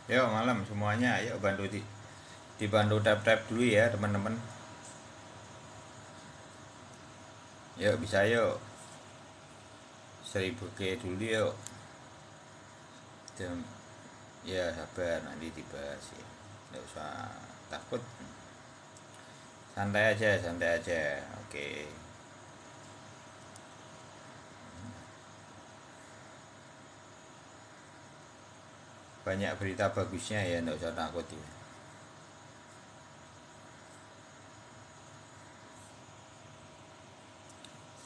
Yuk malam semuanya, yuk dibantu tap-tap dulu ya teman-teman. Yuk bisa yuk 1000 dulu yuk. Jam ya sabar nanti dibahas ya. Nggak usah takut. Santai aja, santai aja. Oke. Banyak berita bagusnya ya, nggak usah takut ya.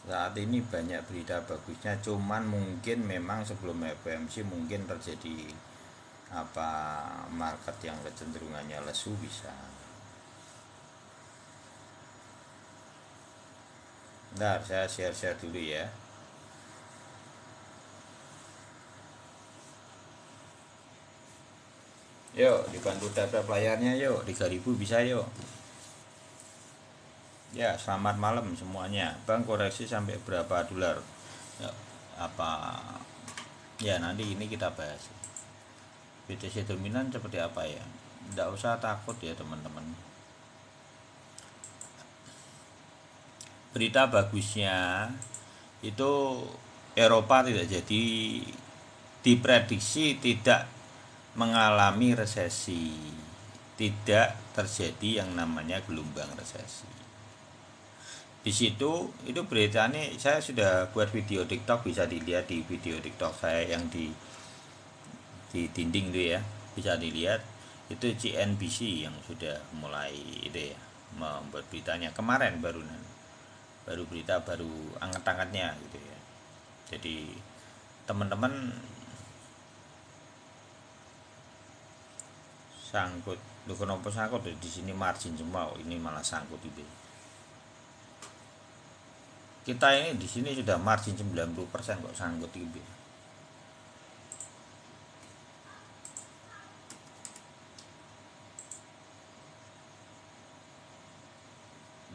Saat ini banyak berita bagusnya, cuman mungkin memang sebelum FOMC mungkin terjadi apa market yang kecenderungannya lesu bisa. Bentar, saya share-share dulu ya. Yuk, dibantu tap-tap layarnya yuk, 3000 bisa yuk. Ya, selamat malam semuanya. Bang koreksi sampai berapa dolar? Ya, apa ya nanti ini kita bahas. BTC dominan seperti apa ya? Tidak usah takut ya teman-teman. Berita bagusnya itu Eropa tidak jadi diprediksi tidak mengalami resesi, tidak terjadi yang namanya gelombang resesi. Di situ itu beritanya saya sudah buat video TikTok, bisa dilihat di video TikTok saya yang di dinding itu ya, bisa dilihat itu CNBC yang sudah mulai itu ya membuat beritanya kemarin baru berita baru angkat-angkatnya gitu ya. Jadi teman-teman sangkut lu kenapa sangkut di sini margin semua, ini malah sangkut itu. Kita ini di sini sudah margin 90% kok sangkut itu.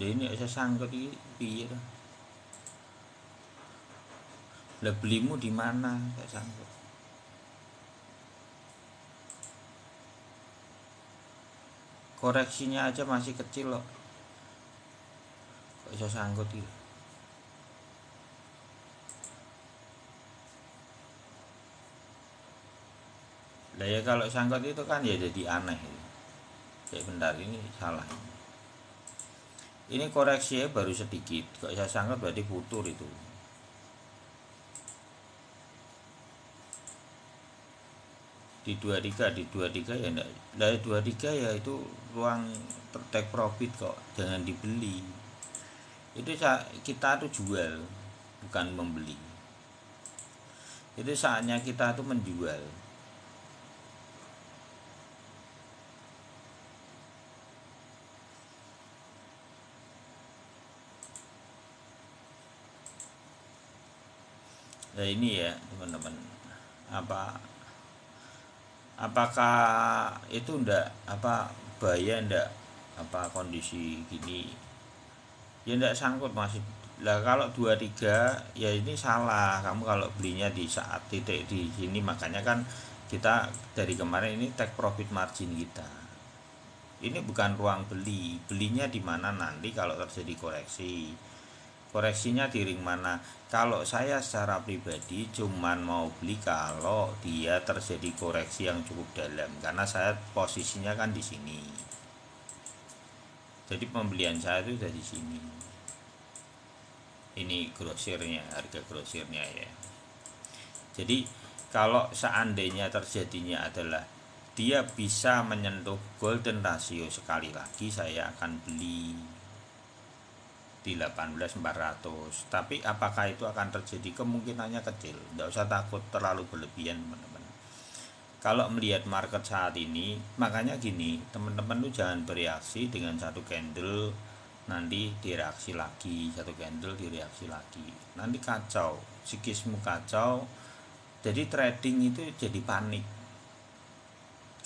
Dia ini saya sangkut iki piye to? Lah belimu di mana saya sangkut? Koreksinya aja masih kecil loh. Kok bisa sangkut iki? Lah ya kalau sangkut itu kan ya jadi aneh. Kayak bentar ini salah. Ini koreksinya baru sedikit. Kok bisa sangkut berarti futur itu. Di 23 ya enggak. Dari 23 ya itu ruang take profit kok, jangan dibeli. Itu kita tuh jual, bukan membeli. Itu saatnya kita tuh menjual. Nah ini ya teman-teman, apa apakah itu ndak apa bahaya ndak apa kondisi gini ya ndak sangkut masih lah. Kalau 23 ya ini salah kamu kalau belinya di saat titik di sini, makanya kan kita dari kemarin ini take profit margin kita ini bukan ruang belinya di mana nanti kalau terjadi koreksinya di ring mana. Kalau saya secara pribadi cuman mau beli kalau dia terjadi koreksi yang cukup dalam, karena saya posisinya kan di sini, jadi pembelian saya itu dari sini. Ini grosirnya, harga grosirnya ya. Jadi kalau seandainya terjadinya adalah dia bisa menyentuh golden ratio sekali lagi, saya akan beli di 18.400. Tapi apakah itu akan terjadi, kemungkinannya kecil. Tidak usah takut terlalu berlebihan teman-teman. Kalau melihat market saat ini, makanya gini teman-teman tuh jangan bereaksi dengan satu candle nanti direaksi lagi, satu candle direaksi lagi, nanti kacau, psikismu kacau, jadi trading itu jadi panik.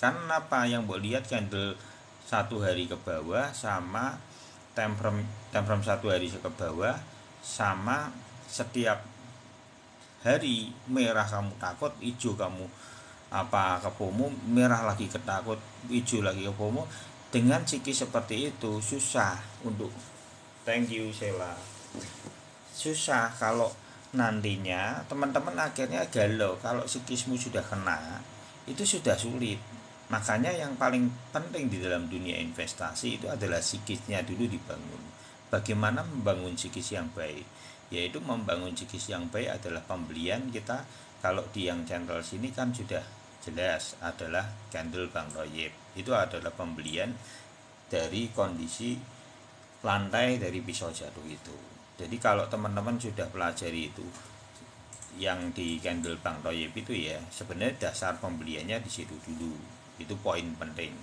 Karena apa yang boleh lihat candle satu hari ke bawah sama time frame satu hari ke bawah sama setiap hari merah kamu takut, hijau kamu apa kepomo, merah lagi ketakut, hijau lagi kepomo. Dengan psikis seperti itu susah untuk, thank you Sheila, susah kalau nantinya teman-teman akhirnya galau kalau psikismu sudah kena, itu sudah sulit. Makanya yang paling penting di dalam dunia investasi itu adalah psikisnya dulu dibangun. Bagaimana membangun psikis yang baik? Yaitu membangun psikis yang baik adalah pembelian kita. Kalau di yang channel sini kan sudah jelas adalah candle Bang Royep. Itu adalah pembelian dari kondisi lantai dari pisau jatuh itu. Jadi kalau teman-teman sudah pelajari itu yang di candle Bang Royep itu ya, sebenarnya dasar pembeliannya di situ dulu. Itu poin penting.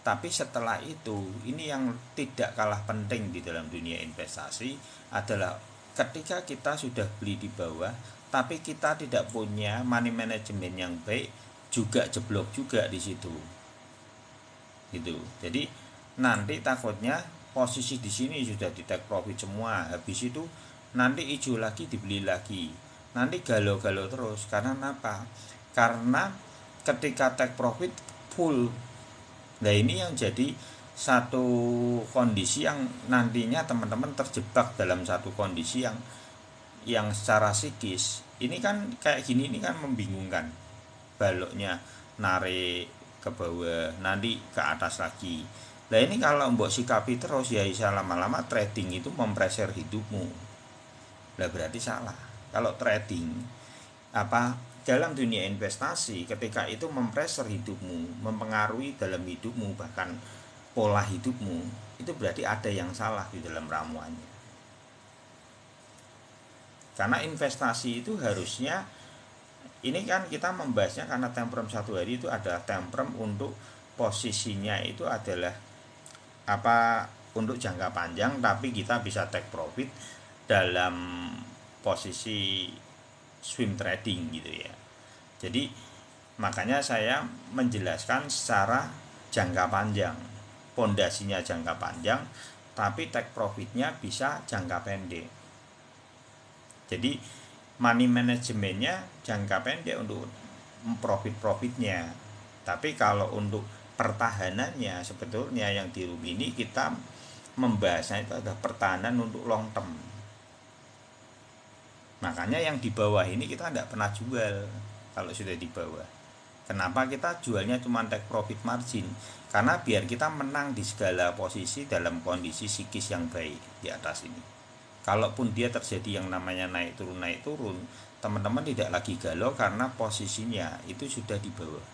Tapi setelah itu, ini yang tidak kalah penting di dalam dunia investasi adalah ketika kita sudah beli di bawah, tapi kita tidak punya money management yang baik, juga jeblok juga di situ. Gitu. Jadi nanti takutnya posisi di sini sudah di take profit semua, habis itu nanti hijau lagi dibeli lagi, nanti galau-galau terus. Karena apa? Karena ketika take profit full, nah ini yang jadi satu kondisi yang nantinya teman-teman terjebak dalam satu kondisi yang secara psikis ini kan kayak gini, ini kan membingungkan. Baloknya narik ke bawah, nanti ke atas lagi. Nah ini kalau mbok sikapi terus ya bisa lama-lama trading itu mempreser hidupmu. Nah berarti salah. Kalau trading apa dalam dunia investasi ketika itu mempreser hidupmu, mempengaruhi dalam hidupmu, bahkan pola hidupmu, itu berarti ada yang salah di dalam ramuannya. Karena investasi itu harusnya, ini kan kita membahasnya karena time frame satu hari itu adalah time frame untuk posisinya itu adalah apa untuk jangka panjang, tapi kita bisa take profit dalam posisi swing trading gitu ya. Jadi makanya saya menjelaskan secara jangka panjang, pondasinya jangka panjang, tapi take profitnya bisa jangka pendek. Jadi money manajemennya jangka pendek untuk profitnya, tapi kalau untuk pertahanannya sebetulnya yang di room ini kita membahasnya itu adalah pertahanan untuk long term. Makanya yang di bawah ini kita tidak pernah jual kalau sudah di bawah. Kenapa kita jualnya cuma take profit margin? Karena biar kita menang di segala posisi dalam kondisi psikis yang baik di atas ini. Kalaupun dia terjadi yang namanya naik turun, teman-teman tidak lagi galau karena posisinya itu sudah di bawah.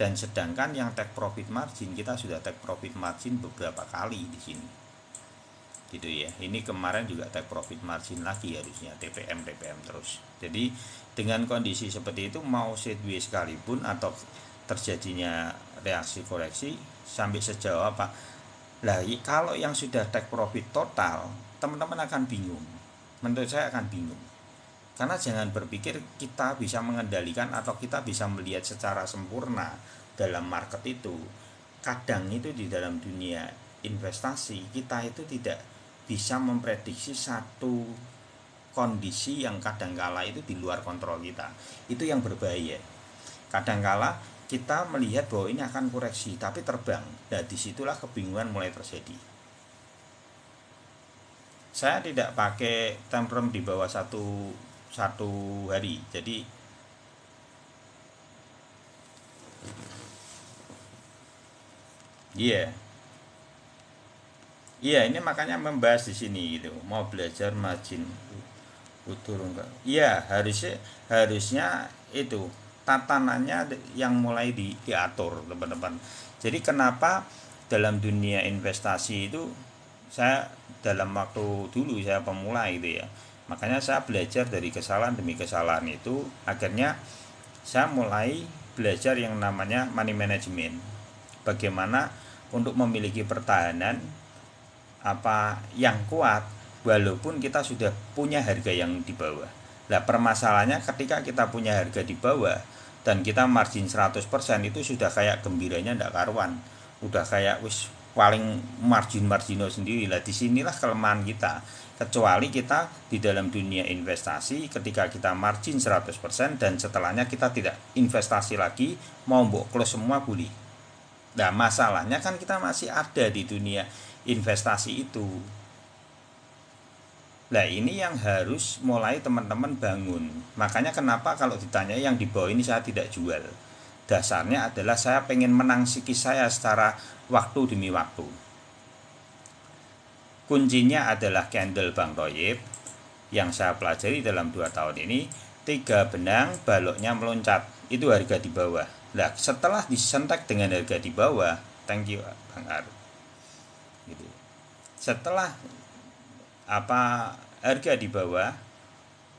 Dan sedangkan yang take profit margin, kita sudah take profit margin beberapa kali di sini. Gitu ya. Ini kemarin juga take profit margin lagi harusnya, TPM terus. Jadi dengan kondisi seperti itu mau sideways sekalipun atau terjadinya reaksi koreksi sampai sejauh apa. Lah kalau yang sudah take profit total, teman-teman akan bingung. Menurut saya akan bingung. Karena jangan berpikir kita bisa mengendalikan atau kita bisa melihat secara sempurna dalam market itu. Kadang itu di dalam dunia investasi kita itu tidak bisa memprediksi satu kondisi yang kadangkala itu di luar kontrol kita. Itu yang berbahaya. Kadangkala kita melihat bahwa ini akan koreksi tapi terbang. Nah disitulah kebingungan mulai terjadi. Saya tidak pakai time frame di bawah satu hari. Jadi iya ini makanya membahas di sini gitu. Mau belajar margin utur enggak? Iya, harusnya itu tatanannya yang mulai diatur teman-teman. Jadi kenapa dalam dunia investasi itu saya dalam waktu dulu saya pemula gitu ya, makanya saya belajar dari kesalahan demi kesalahan itu, akhirnya saya mulai belajar yang namanya money management, bagaimana untuk memiliki pertahanan apa yang kuat walaupun kita sudah punya harga yang di bawah. Nah permasalahannya ketika kita punya harga di bawah dan kita margin 100% itu sudah kayak gembiranya ndak karuan, udah kayak wis paling margino sendiri lah. Disinilah kelemahan kita. Kecuali kita di dalam dunia investasi ketika kita margin 100% dan setelahnya kita tidak investasi lagi, mau mbok close semua boleh. Nah, masalahnya kan kita masih ada di dunia investasi itu. Nah, ini yang harus mulai teman-teman bangun. Makanya kenapa kalau ditanya yang di bawah ini saya tidak jual. Dasarnya adalah saya pengen menang psikis saya secara waktu demi waktu. Kuncinya adalah candle Bang Thoyib yang saya pelajari dalam 2 tahun ini. 3 benang baloknya meloncat, itu harga di bawah. Nah, setelah disentak dengan harga di bawah, thank you Bang Ar, gitu. Setelah harga di bawah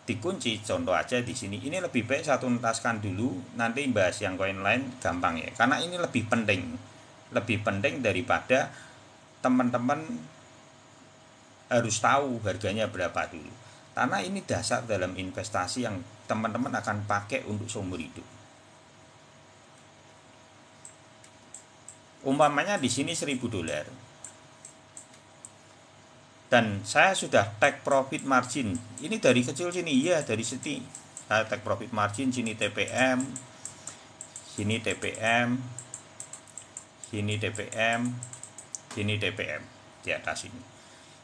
dikunci, contoh aja di sini, ini lebih baik saya tuntaskan dulu, nanti bahas yang koin lain gampang ya, karena ini lebih penting daripada teman-teman harus tahu harganya berapa dulu, karena ini dasar dalam investasi yang teman-teman akan pakai untuk seumur hidup. Umpamanya di sini $1.000 dan saya sudah take profit margin, ini dari kecil sini ya, dari sini saya take profit margin, sini TPM, sini TPM, sini TPM, sini TPM di atas ini.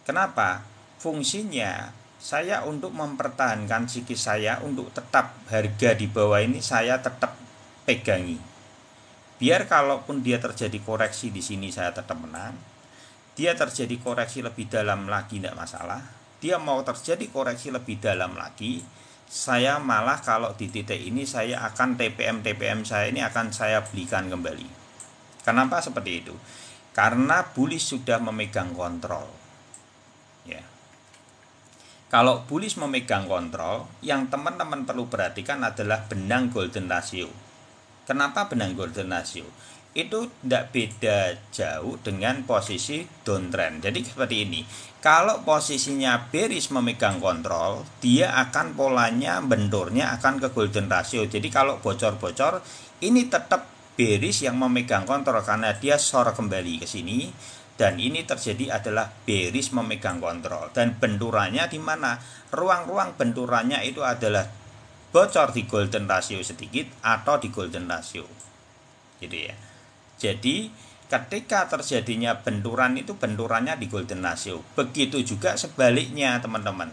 Kenapa? Fungsinya saya untuk mempertahankan psikis saya untuk tetap harga di bawah ini saya tetap pegangi. Biar kalaupun dia terjadi koreksi di sini saya tetap menang. Dia terjadi koreksi lebih dalam lagi tidak masalah. Dia mau terjadi koreksi lebih dalam lagi, saya malah kalau di titik ini saya akan TPM saya ini akan saya belikan kembali. Kenapa seperti itu? Karena bullish sudah memegang kontrol. Ya. Kalau bullish memegang kontrol, yang teman-teman perlu perhatikan adalah benang golden ratio. Kenapa benang golden ratio? Itu tidak beda jauh dengan posisi downtrend. Jadi seperti ini. Kalau posisinya bearish memegang kontrol, dia akan polanya benturnya akan ke golden ratio. Jadi kalau bocor-bocor, ini tetap bearish yang memegang kontrol karena dia short kembali ke sini. Dan ini terjadi adalah bearish memegang kontrol. Dan benturannya di mana? Ruang-ruang benturannya itu adalah bocor di golden ratio sedikit atau di golden ratio. Gitu ya. Jadi ketika terjadinya benturan itu benturannya di golden ratio. Begitu juga sebaliknya teman-teman.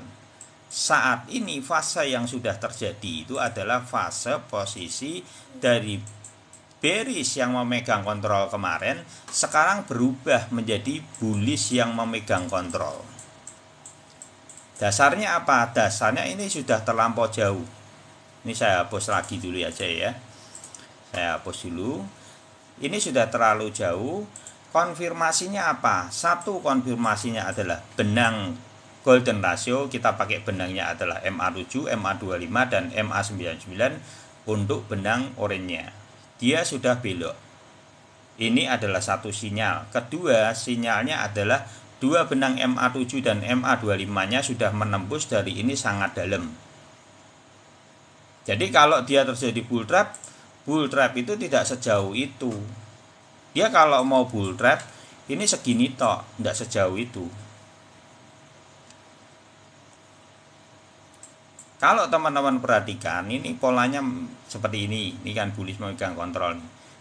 Saat ini fase yang sudah terjadi itu adalah fase posisi dari bearish yang memegang kontrol kemarin sekarang berubah menjadi bullish yang memegang kontrol. Dasarnya apa? Dasarnya ini sudah terlampau jauh. Ini saya hapus lagi dulu aja ya. Saya hapus dulu. Ini sudah terlalu jauh. Konfirmasinya apa? Satu konfirmasinya adalah benang golden ratio. Kita pakai benangnya adalah MA7, MA25 dan MA99 untuk benang oranye. Dia sudah belok. Ini adalah satu sinyal. Kedua, sinyalnya adalah dua benang MA7 dan MA25-nya sudah menembus dari ini sangat dalam. Jadi kalau dia terjadi bull trap itu tidak sejauh itu. Dia kalau mau bull trap, ini segini tok, tidak sejauh itu. Kalau teman-teman perhatikan, ini polanya seperti ini. Ini kan bullish memegang kontrol.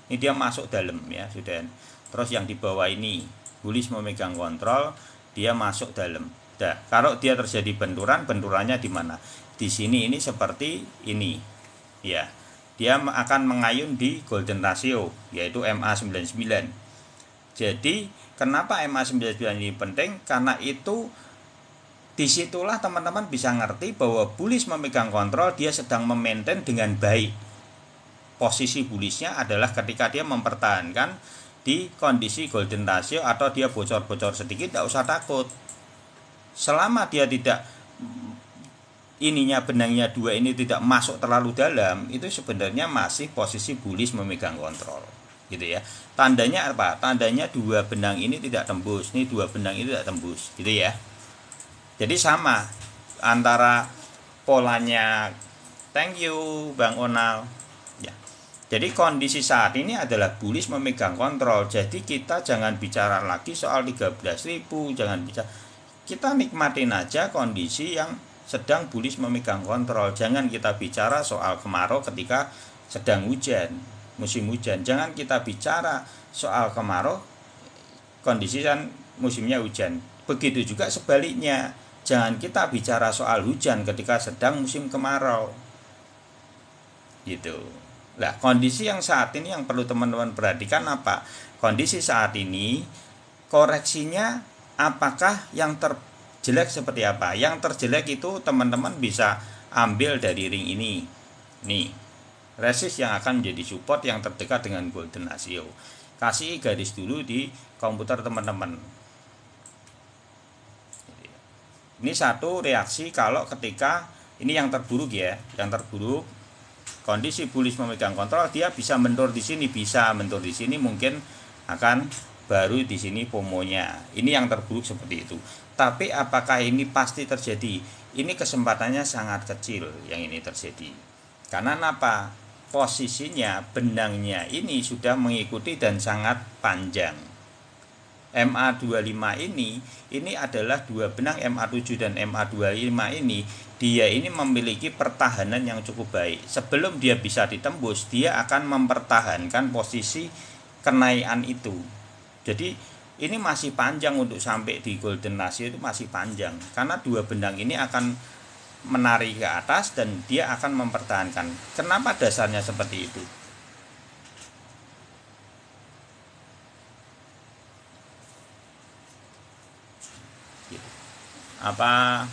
Ini dia masuk dalam ya, sudah. Terus yang di bawah ini bullish memegang kontrol, dia masuk dalam. Nah, kalau dia terjadi benturannya di mana? Di sini ini seperti ini. Ya. Dia akan mengayun di golden ratio, yaitu MA99. Jadi, kenapa MA99 ini penting? Karena itu disitulah teman-teman bisa ngerti bahwa bullish memegang kontrol, dia sedang memaintain dengan baik. Posisi bullishnya adalah ketika dia mempertahankan di kondisi golden ratio atau dia bocor-bocor sedikit, tidak usah takut. Selama dia tidak benangnya dua ini tidak masuk terlalu dalam, itu sebenarnya masih posisi bullish memegang kontrol. Gitu ya. Tandanya apa? Tandanya dua benang ini tidak tembus, ini dua benang ini tidak tembus, gitu ya. Jadi sama antara polanya. Thank you Bang Onal ya. Jadi kondisi saat ini adalah bullish memegang kontrol. Jadi kita jangan bicara lagi soal 13.000, jangan bicara. kita nikmatin aja kondisi yang sedang bullish memegang kontrol. Jangan kita bicara soal kemarau ketika sedang hujan, musim hujan. Jangan kita bicara soal kemarau kondisi kan musimnya hujan. Begitu juga sebaliknya. Jangan kita bicara soal hujan ketika sedang musim kemarau. Gitu. Nah, kondisi yang saat ini yang perlu teman-teman perhatikan apa? Kondisi saat ini koreksinya apakah yang terjelek seperti apa? Yang terjelek itu teman-teman bisa ambil dari ring ini. Nih, resist yang akan menjadi support yang terdekat dengan golden ratio. Kasih garis dulu di komputer teman-teman. Ini satu reaksi kalau ketika ini yang terburuk ya, yang terburuk kondisi bullish memegang kontrol, dia bisa mentor di sini, bisa mentor di sini, mungkin akan baru di sini pomonya. Ini yang terburuk seperti itu. Tapi apakah ini pasti terjadi? Ini kesempatannya sangat kecil yang ini terjadi. Karena apa? Posisinya benangnya ini sudah mengikuti dan sangat panjang. MA25 ini adalah dua benang MA7 dan MA25 dia ini memiliki pertahanan yang cukup baik. Sebelum dia bisa ditembus, dia akan mempertahankan posisi kenaikan itu. Jadi ini masih panjang untuk sampai di golden ratio, itu masih panjang. Karena dua benang ini akan menarik ke atas dan dia akan mempertahankan. Kenapa dasarnya seperti itu? Apa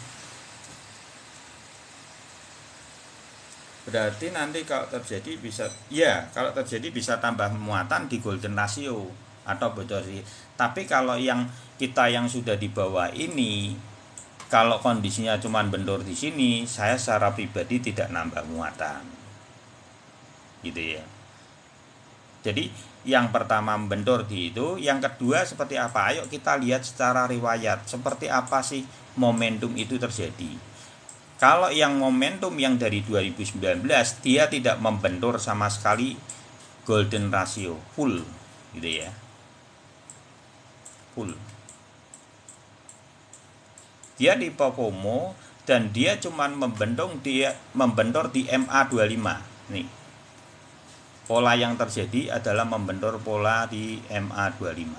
berarti nanti kalau terjadi bisa kalau terjadi bisa tambah muatan di golden ratio atau bocor sih. Tapi kalau yang kita yang sudah di bawah ini, kalau kondisinya cuma bendur di sini, saya secara pribadi tidak nambah muatan, gitu ya. Jadi yang pertama bendur di itu, yang kedua seperti apa? Ayo kita lihat secara riwayat seperti apa sih momentum itu terjadi. Kalau yang momentum yang dari 2019 dia tidak membentur sama sekali golden ratio full, gitu ya. Full. Dia di Popomo dan dia cuma membentur di MA25. Nih. Pola yang terjadi adalah membentur pola di MA25.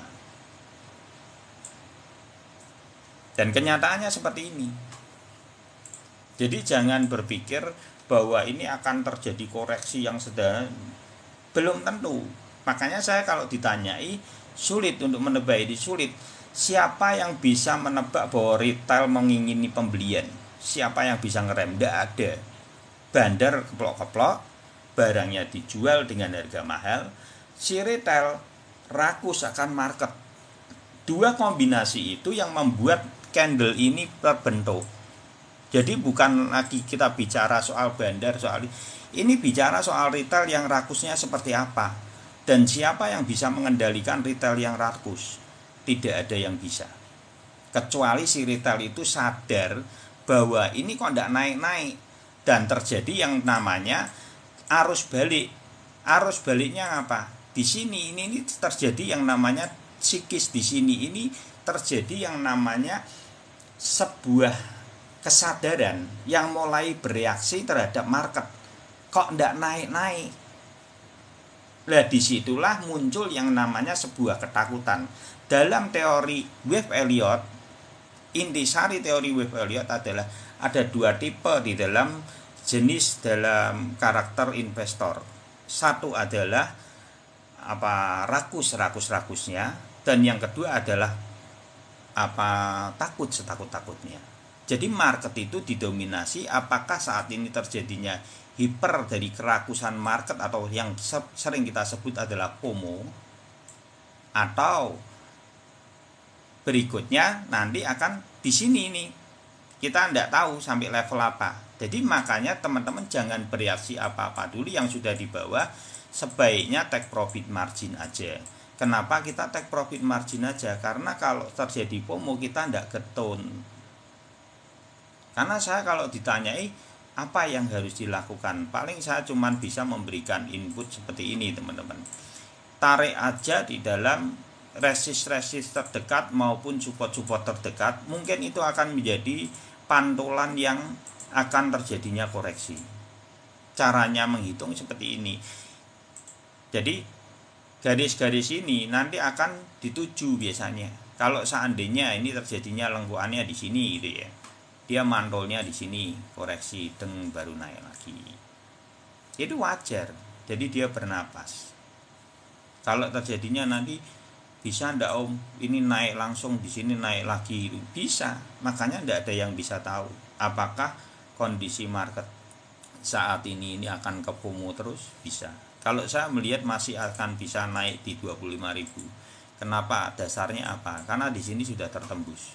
Dan kenyataannya seperti ini. Jadi jangan berpikir bahwa ini akan terjadi koreksi yang sedang, belum tentu. Makanya saya kalau ditanyai sulit untuk menebak ini, sulit. Siapa yang bisa menebak bahwa retail mengingini pembelian? Siapa yang bisa ngerem? Tidak ada. Bandar keplok-keplok, barangnya dijual dengan harga mahal, si retail rakus akan market. Dua kombinasi itu yang membuat candle ini terbentuk. Jadi bukan lagi kita bicara soal bandar, soal ini bicara soal retail yang rakusnya seperti apa. Dan siapa yang bisa mengendalikan retail yang rakus? Tidak ada yang bisa. Kecuali si retail itu sadar bahwa ini kok tidak naik-naik. Dan terjadi yang namanya arus balik. Arus baliknya apa? Di sini ini terjadi yang namanya psikis, di sini ini terjadi yang namanya sebuah kesadaran yang mulai bereaksi terhadap market. Kok tidak naik-naik? Nah, disitulah muncul yang namanya sebuah ketakutan. Dalam teori Wave Elliott, intisari teori Wave Elliott adalah ada dua tipe di dalam jenis dalam karakter investor. Satu adalah rakus-rakusnya, dan yang kedua adalah takut setakut-takutnya. Jadi market itu didominasi apakah saat ini terjadinya hiper dari kerakusan market atau yang sering kita sebut adalah FOMO, atau berikutnya nanti akan di sini nih. Kita tidak tahu sampai level apa. Jadi makanya teman-teman jangan bereaksi apa-apa dulu yang sudah di bawah, sebaiknya take profit margin aja. Kenapa kita take profit margin aja? Karena kalau terjadi FOMO kita tidak getun. Karena saya kalau ditanyai apa yang harus dilakukan, paling saya cuma bisa memberikan input seperti ini teman-teman. Tarik aja di dalam resist terdekat maupun support terdekat, mungkin itu akan menjadi pantulan yang akan terjadinya koreksi. Caranya menghitung seperti ini. Jadi garis-garis ini nanti akan dituju biasanya. Kalau seandainya ini terjadinya lengkuannya di sini gitu ya, dia mantulnya di sini, koreksi deng baru naik lagi. Itu wajar. Jadi dia bernapas. Kalau terjadinya nanti bisa ndak om, ini naik langsung di sini naik lagi, itu bisa. Makanya ndak ada yang bisa tahu apakah kondisi market saat ini akan ke FOMO terus, bisa. Kalau saya melihat masih akan bisa naik di 25.000. Kenapa? Dasarnya apa? Karena di sini sudah tertembus.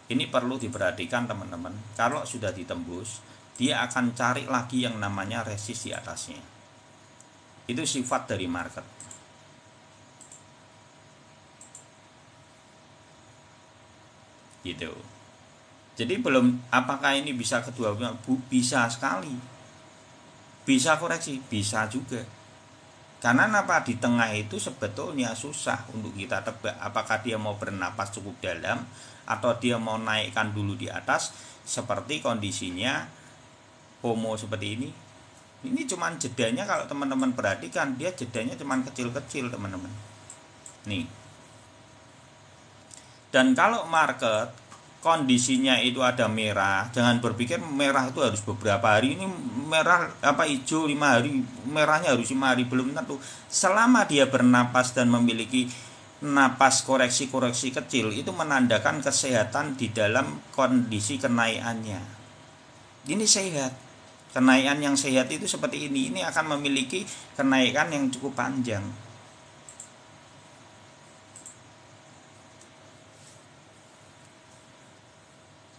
Ini perlu diperhatikan teman-teman. Kalau sudah ditembus, dia akan cari lagi yang namanya resist di atasnya. Itu sifat dari market. Gitu. Jadi belum, apakah ini bisa kedua? Bisa sekali. Bisa koreksi, bisa juga. Karena apa, di tengah itu sebetulnya susah untuk kita tebak apakah dia mau bernapas cukup dalam atau dia mau naikkan dulu di atas seperti kondisinya FOMO seperti ini. Ini cuman jedanya, kalau teman-teman perhatikan, dia jedanya cuman kecil-kecil teman-teman. Nih. Dan kalau market kondisinya itu ada merah, jangan berpikir merah itu harus beberapa hari. Ini merah hijau 5 hari, merahnya harus 5 hari, belum tentu. Selama dia bernapas dan memiliki napas koreksi-koreksi kecil, itu menandakan kesehatan di dalam kondisi kenaikannya. Ini sehat. Kenaikan yang sehat itu seperti ini akan memiliki kenaikan yang cukup panjang.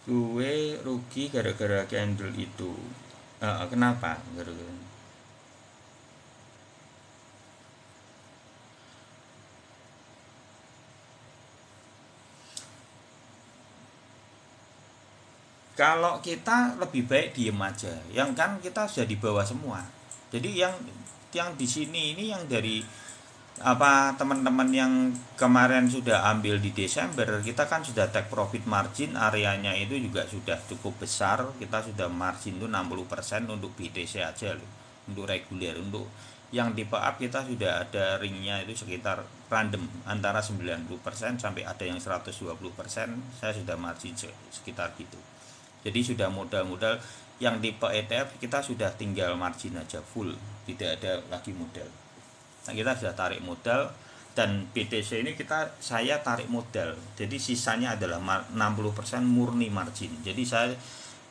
Gue rugi gara-gara candle itu. Kenapa? Gara-gara kalau kita lebih baik diem aja. Yang kan kita sudah di bawah semua. Jadi yang di sini ini yang dari teman-teman yang kemarin sudah ambil di Desember, kita kan sudah take profit margin, areanya itu juga sudah cukup besar. Kita sudah margin itu 60% untuk BTC aja loh, untuk reguler. Untuk yang tipe up kita sudah ada ringnya itu sekitar random antara 90% sampai ada yang 120%. Saya sudah margin sekitar gitu. Jadi sudah modal-modal yang tipe ETF kita sudah tinggal margin aja full, tidak ada lagi modal. Nah, kita sudah tarik modal, dan BTC ini saya tarik modal. Jadi sisanya adalah 60% murni margin. Jadi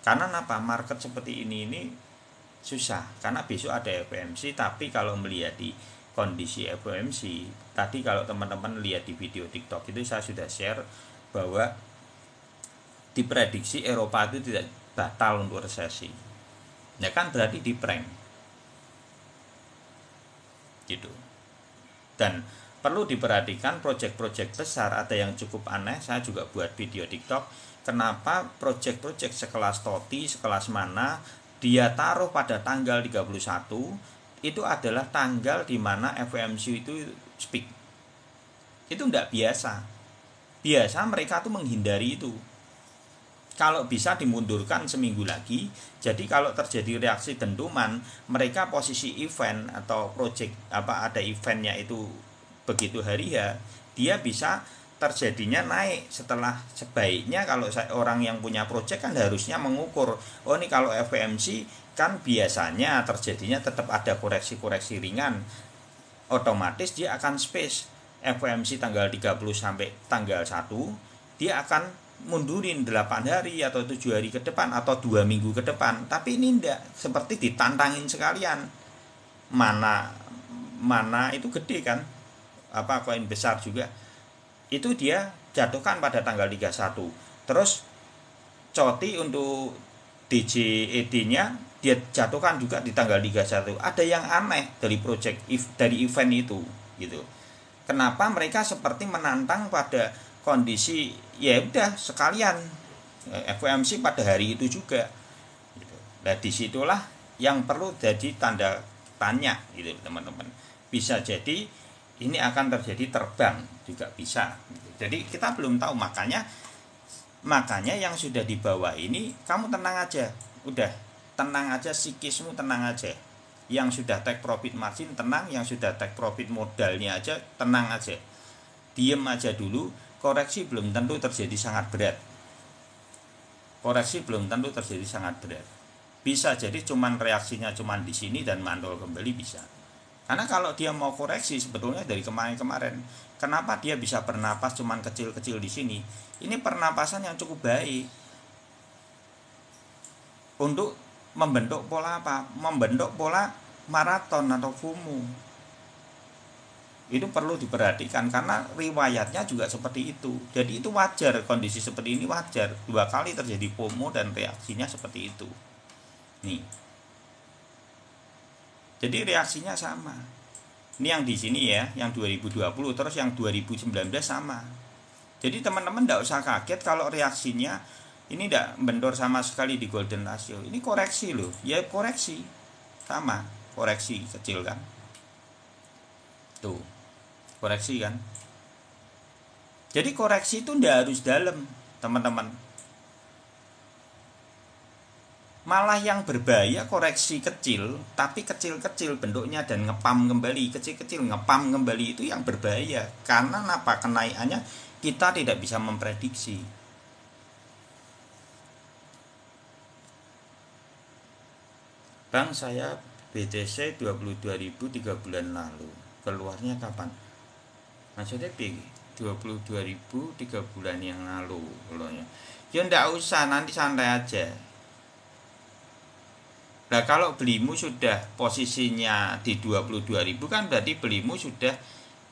karena apa? Market seperti ini susah. Karena besok ada FOMC, tapi kalau melihat di kondisi FOMC, tadi kalau teman-teman lihat di video TikTok itu saya sudah share bahwa diprediksi Eropa itu tidak batal untuk resesi. Ya kan berarti di prank. Gitu. Dan perlu diperhatikan proyek-proyek besar ada yang cukup aneh. Saya juga buat video TikTok. Kenapa proyek-proyek sekelas Toti, sekelas Mana dia taruh pada tanggal 31, itu adalah tanggal di mana FOMC itu speak. Itu tidak biasa. Biasa mereka tuh menghindari itu. Kalau bisa dimundurkan seminggu lagi. Jadi kalau terjadi reaksi dentuman, mereka posisi event atau project ada eventnya itu begitu hari ya, dia bisa terjadinya naik. Setelah sebaiknya kalau orang yang punya project kan harusnya mengukur, oh ini kalau FOMC kan biasanya terjadinya tetap ada koreksi-koreksi ringan, otomatis dia akan space FOMC tanggal 30 sampai tanggal 1, dia akan mundurin 8 hari atau 7 hari ke depan atau 2 minggu ke depan. Tapi ini enggak, seperti ditantangin sekalian. Mana itu gede kan, koin besar juga, itu dia jatuhkan pada tanggal 31. Terus Coti untuk DJED nya dia jatuhkan juga di tanggal 31. Ada yang aneh dari dari event itu gitu. Kenapa mereka seperti menantang pada kondisi ya udah sekalian FOMC pada hari itu juga gitu. Nah disitulah yang perlu jadi tanda tanya gitu teman-teman. Bisa jadi ini akan terjadi terbang juga bisa. Jadi kita belum tahu, makanya yang sudah di bawah ini kamu tenang aja, udah tenang aja, psikismu tenang aja. Yang sudah take profit margin tenang, yang sudah take profit modalnya aja tenang aja. Diem aja dulu, koreksi belum tentu terjadi sangat berat. Koreksi belum tentu terjadi sangat berat. Bisa jadi cuman reaksinya cuman di sini dan mantul kembali bisa. Karena kalau dia mau koreksi sebetulnya dari kemarin-kemarin, kenapa dia bisa bernapas cuman kecil-kecil di sini? Ini pernapasan yang cukup baik untuk membentuk pola apa? Membentuk pola maraton atau FOMO. Itu perlu diperhatikan karena riwayatnya juga seperti itu. Jadi itu wajar, kondisi seperti ini wajar. 2 kali terjadi FOMO dan reaksinya seperti itu. Nih. Jadi reaksinya sama. Ini yang di sini ya, yang 2020, terus yang 2019 sama. Jadi teman-teman tidak usah kaget kalau reaksinya ini tidak bentur sama sekali di golden ratio. Ini koreksi loh, ya koreksi. Sama, koreksi kecil kan. Tuh, koreksi kan. Jadi koreksi itu tidak harus dalam, teman-teman. Malah yang berbahaya koreksi kecil, tapi kecil-kecil bentuknya dan ngepam kembali, kecil-kecil ngepam kembali, itu yang berbahaya. Karena apa? Kenaikannya kita tidak bisa memprediksi. Bang, saya BTC 22.000 3 bulan lalu. Keluarnya kapan? Maksudnya 22.000 3 bulan yang lalu keluarnya. Ya enggak usah, nanti santai aja. Nah kalau belimu sudah posisinya di 22.000 kan berarti belimu sudah,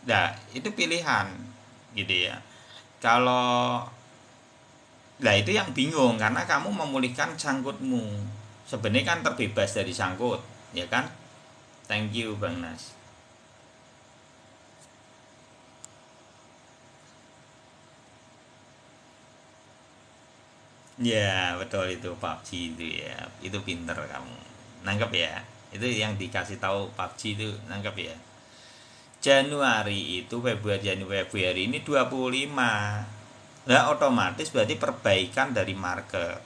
nah itu pilihan gitu ya. Kalau, nah itu yang bingung karena kamu memulihkan sangkutmu. Sebenarnya kan terbebas dari sangkut, ya kan? Thank you Bang Nas. Ya betul itu PUBG itu ya, itu pinter kamu, nangkep ya, itu yang dikasih tahu PUBG itu nangkep ya. Januari itu Februari ini 25. Nah otomatis berarti perbaikan dari market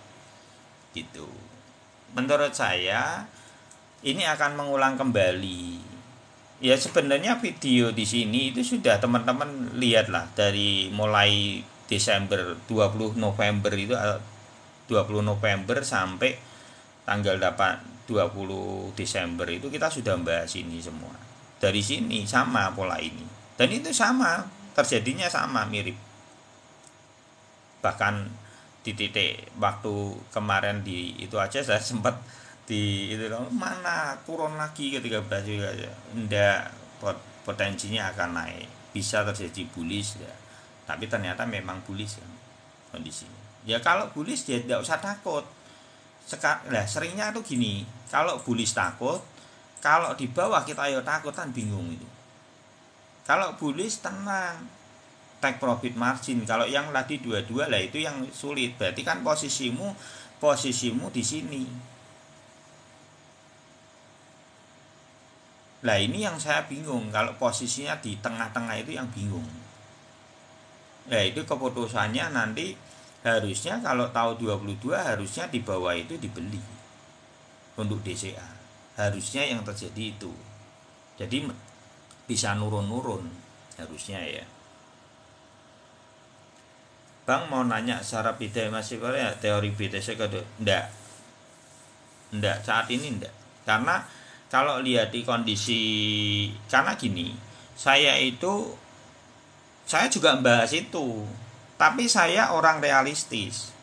gitu. Menurut saya ini akan mengulang kembali. Ya sebenarnya video di sini itu sudah teman-teman lihat lah dari mulai Desember 20 November itu 20 November sampai tanggal 20 Desember itu kita sudah bahas ini semua. Dari sini sama pola ini. Dan itu sama, terjadinya sama, mirip. Bahkan di titik waktu kemarin di itu aja saya sempat di itu mana turun lagi ketika Brazil aja. Enggak, potensinya akan naik. Bisa terjadi bullish ya. Tapi ternyata memang bullish kan kondisinya. Ya kalau bullish ya tidak usah takut. Nah, seringnya tuh gini, kalau bullish takut, kalau di bawah kita ayo takut kan bingung itu. Kalau bullish tenang, take profit margin. Kalau yang tadi dua-dua lah itu yang sulit. Berarti kan posisimu di sini. Nah ini yang saya bingung. Kalau posisinya di tengah-tengah itu yang bingung. Nah itu keputusannya nanti harusnya kalau tahu 22 harusnya di bawah itu dibeli untuk DCA. Harusnya yang terjadi itu. Jadi bisa nurun-nurun harusnya ya. Bang mau nanya secara beda masih Korea teori BTC kode enggak saat ini enggak, karena kalau lihat di kondisi, karena gini saya juga membahas itu, tapi saya orang realistis.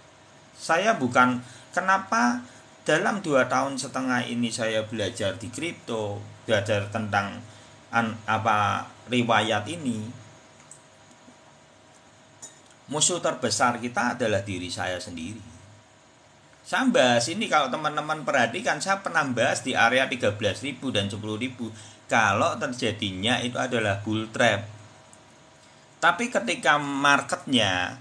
Saya bukan, kenapa dalam 2,5 tahun ini saya belajar di kripto, belajar tentang riwayat ini. Musuh terbesar kita adalah diri saya sendiri. Saya bahas ini kalau teman-teman perhatikan, saya pernah bahas di area 13.000 dan 10.000 kalau terjadinya itu adalah bull trap. Tapi ketika marketnya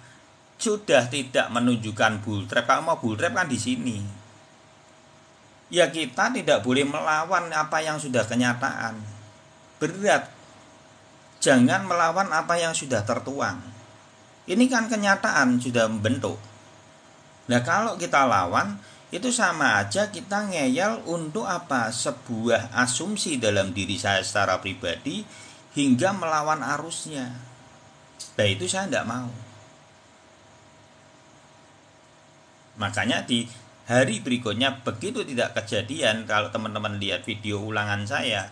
sudah tidak menunjukkan bull trap, kalau mau bull trap kan di sini. Ya kita tidak boleh melawan apa yang sudah kenyataan. Berat. Jangan melawan apa yang sudah tertuang. Ini kan kenyataan sudah membentuk. Nah kalau kita lawan, itu sama aja kita ngeyel untuk apa? Sebuah asumsi dalam diri saya secara pribadi hingga melawan arusnya. Nah itu saya tidak mau. Makanya di hari berikutnya begitu tidak kejadian, kalau teman-teman lihat video ulangan saya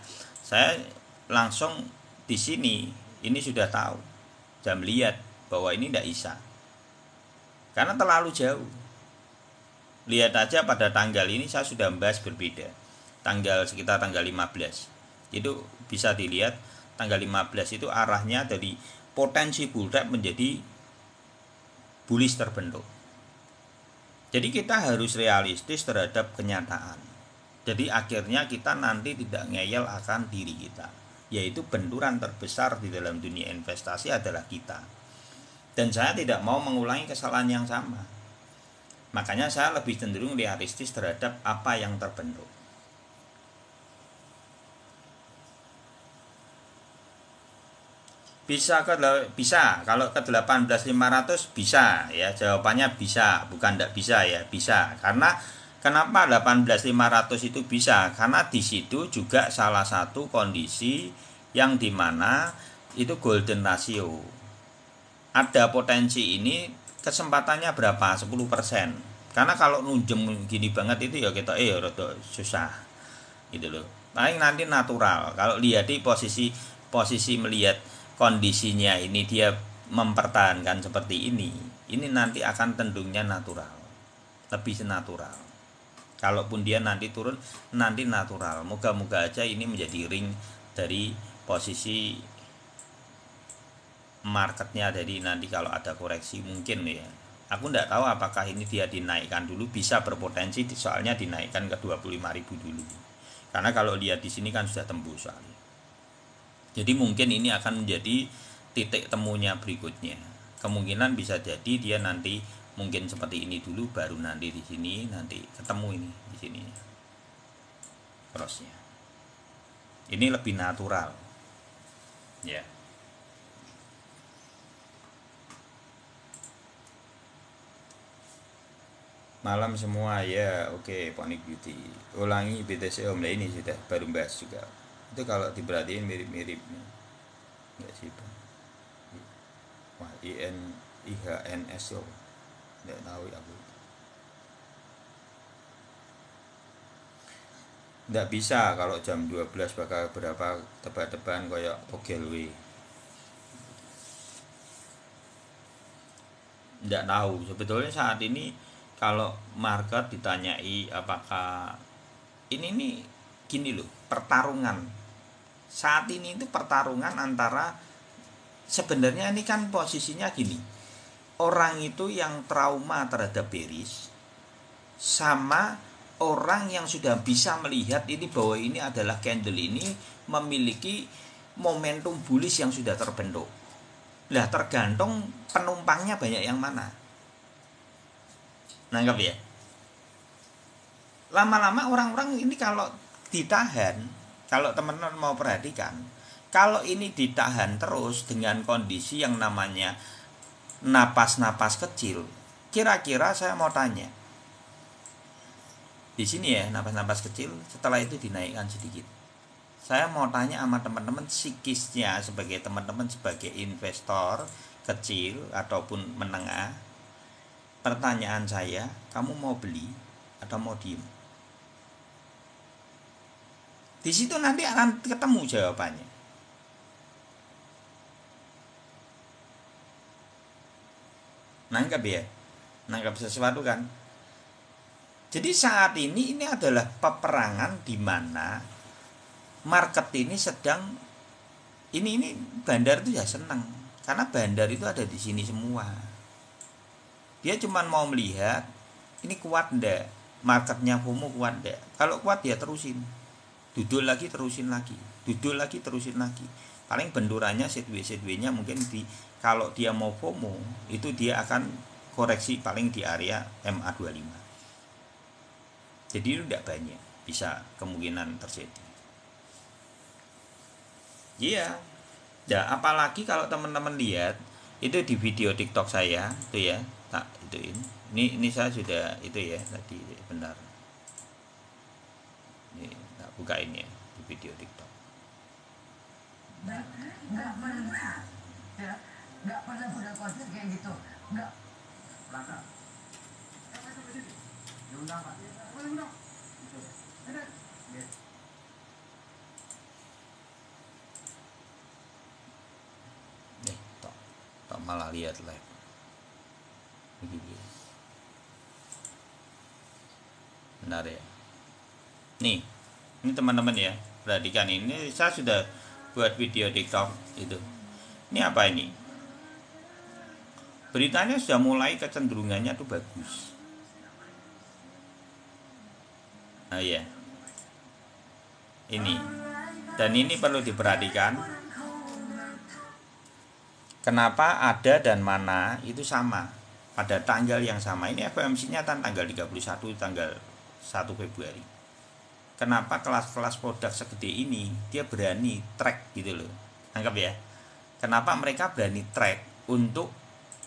langsung di sini ini sudah tahu, sudah melihat bahwa ini tidak bisa. Karena terlalu jauh. Lihat aja pada tanggal ini saya sudah membahas berbeda. Sekitar tanggal 15. Itu bisa dilihat tanggal 15 itu arahnya dari potensi bull trap menjadi bullish terbentuk. Jadi kita harus realistis terhadap kenyataan. Jadi akhirnya kita nanti tidak ngeyel akan diri kita, yaitu benturan terbesar di dalam dunia investasi adalah kita. Dan saya tidak mau mengulangi kesalahan yang sama. Makanya saya lebih cenderung realistis terhadap apa yang terbentuk. Bisa kalau ke 18.500 bisa ya, jawabannya bisa, bukan tidak bisa ya, bisa. Karena kenapa 18.500 itu bisa? Karena di situ juga salah satu kondisi yang dimana itu golden ratio. Ada potensi ini kesempatannya berapa? 10%. Karena kalau nunjem gini banget itu ya kita rada susah. Gitu loh. Paling nanti natural. Kalau lihat di posisi melihat kondisinya ini dia mempertahankan seperti ini nanti akan tendungnya natural, lebih natural. Kalaupun dia nanti turun, nanti natural. Moga-moga aja ini menjadi ring dari posisi marketnya. Jadi nanti kalau ada koreksi mungkin ya, aku tidak tahu apakah ini dia dinaikkan dulu, bisa berpotensi soalnya dinaikkan ke 25.000 dulu. Karena kalau lihat di sini kan sudah tembus soalnya. Jadi mungkin ini akan menjadi titik temunya berikutnya. Kemungkinan bisa jadi dia nanti mungkin seperti ini dulu, baru nanti di sini nanti ketemu ini di sini crossnya. Ini lebih natural, ya. Malam semua ya, oke Ponic Beauty. Ulangi BTC Om, ini sudah baru bahas juga. Itu kalau diperhatiin mirip-mirip enggak sih Bang? Wah, IHNS yo enggak tahu ya aku. Enggak bisa kalau jam 12 bakal berapa tebak-tebakan kayak Ogelwe. Enggak tahu sebetulnya saat ini kalau market ditanyai apakah ini nih gini loh, pertarungan saat ini itu pertarungan antara, sebenarnya ini kan posisinya gini, orang itu yang trauma terhadap bearish sama orang yang sudah bisa melihat ini bahwa ini adalah candle ini memiliki momentum bullish yang sudah terbentuk. Lah tergantung penumpangnya banyak yang mana. Nanggap ya. Lama-lama orang-orang ini kalau ditahan, kalau teman-teman mau perhatikan, kalau ini ditahan terus dengan kondisi yang namanya napas-napas kecil, kira-kira saya mau tanya, di sini ya napas-napas kecil, setelah itu dinaikkan sedikit. Saya mau tanya sama teman-teman psikisnya sebagai teman-teman sebagai investor kecil ataupun menengah. Pertanyaan saya, kamu mau beli atau mau diem? Di situ nanti akan ketemu jawabannya. Nangkep ya? Nangkep sesuatu kan? Jadi saat ini adalah peperangan di mana market ini sedang ini bandar itu ya senang karena bandar itu ada di sini semua. Dia cuma mau melihat ini kuat ndak, marketnya FOMO kuat ndak. Kalau kuat dia terusin. Dudul lagi terusin lagi, dudul lagi terusin lagi. Paling benturannya sideway-nya mungkin kalau dia mau FOMO itu dia akan koreksi paling di area MA25. Jadi itu tidak banyak bisa kemungkinan terjadi. Iya, Ya, apalagi kalau teman-teman lihat itu di video TikTok saya itu ya, tak ituin. Ini saya sudah itu ya tadi benar. Ini tak buka ini ya di video TikTok. Nggak pernah, ya, nggak pernah punya konsep kayak gitu, nggak. Belakang. Diundang Pak. Diundang. Ada. Tak malah lihat live. Begini. Benar ya. Nih, ini teman-teman ya, perhatikan ini saya sudah buat video TikTok itu. Ini apa ini? Beritanya sudah mulai kecenderungannya tuh bagus. Nah ya, ini dan ini perlu diperhatikan. Kenapa ada dan mana itu sama pada tanggal yang sama. Ini FOMC-nya tanggal 31 tanggal 1 Februari. Kenapa kelas-kelas produk segede ini dia berani track gitu loh. Anggap ya. Kenapa mereka berani track untuk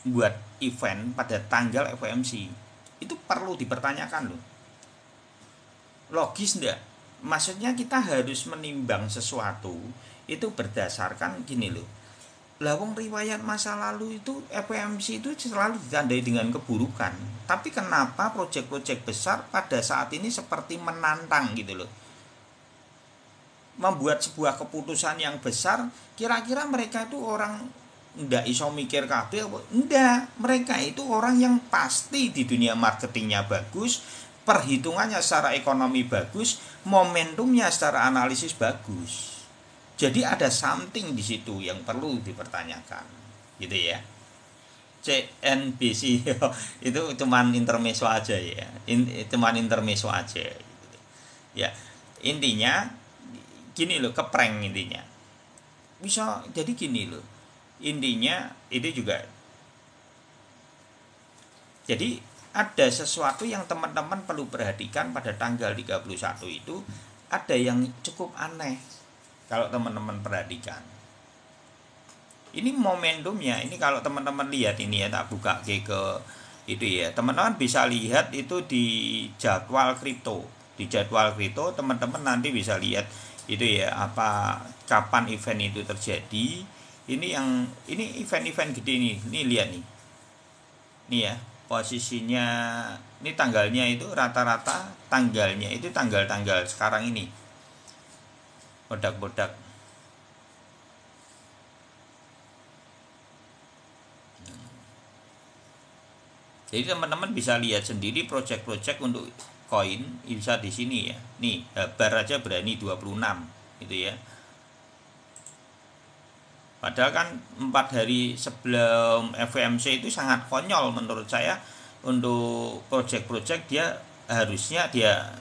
buat event pada tanggal FOMC? Itu perlu dipertanyakan loh. Logis enggak? Maksudnya kita harus menimbang sesuatu itu berdasarkan gini loh. Lah wong riwayat masa lalu itu FOMC itu selalu ditandai dengan keburukan. Tapi kenapa proyek-proyek besar pada saat ini seperti menantang gitu loh. Membuat sebuah keputusan yang besar, kira-kira mereka itu orang ndak iso mikir kabeh apa? Ndak, mereka itu orang yang pasti di dunia marketingnya bagus, perhitungannya secara ekonomi bagus, momentumnya secara analisis bagus. Jadi ada something di situ yang perlu dipertanyakan, gitu ya. CNBC itu cuman intermezzo aja ya, cuman intermezzo aja. Gitu. Ya, intinya gini loh, keprank intinya. Bisa jadi gini loh, intinya itu juga. Jadi ada sesuatu yang teman-teman perlu perhatikan pada tanggal 31 itu, ada yang cukup aneh. Kalau teman-teman perhatikan, ini momentumnya. Ini kalau teman-teman lihat ini ya, tak buka ke itu ya. Teman-teman bisa lihat itu di jadwal kripto. Di jadwal kripto teman-teman nanti bisa lihat itu ya, apa kapan event itu terjadi. Ini event-event gede nih. Ini lihat nih. Ini ya, posisinya ini tanggalnya itu rata-rata tanggalnya itu tanggal-tanggal sekarang ini. Produk-produk jadi teman-teman bisa lihat sendiri project-project untuk koin bisa di sini ya. Nih, bar aja berani 26 gitu ya. Padahal kan 4 hari sebelum FOMC itu sangat konyol menurut saya. Untuk project-project dia harusnya dia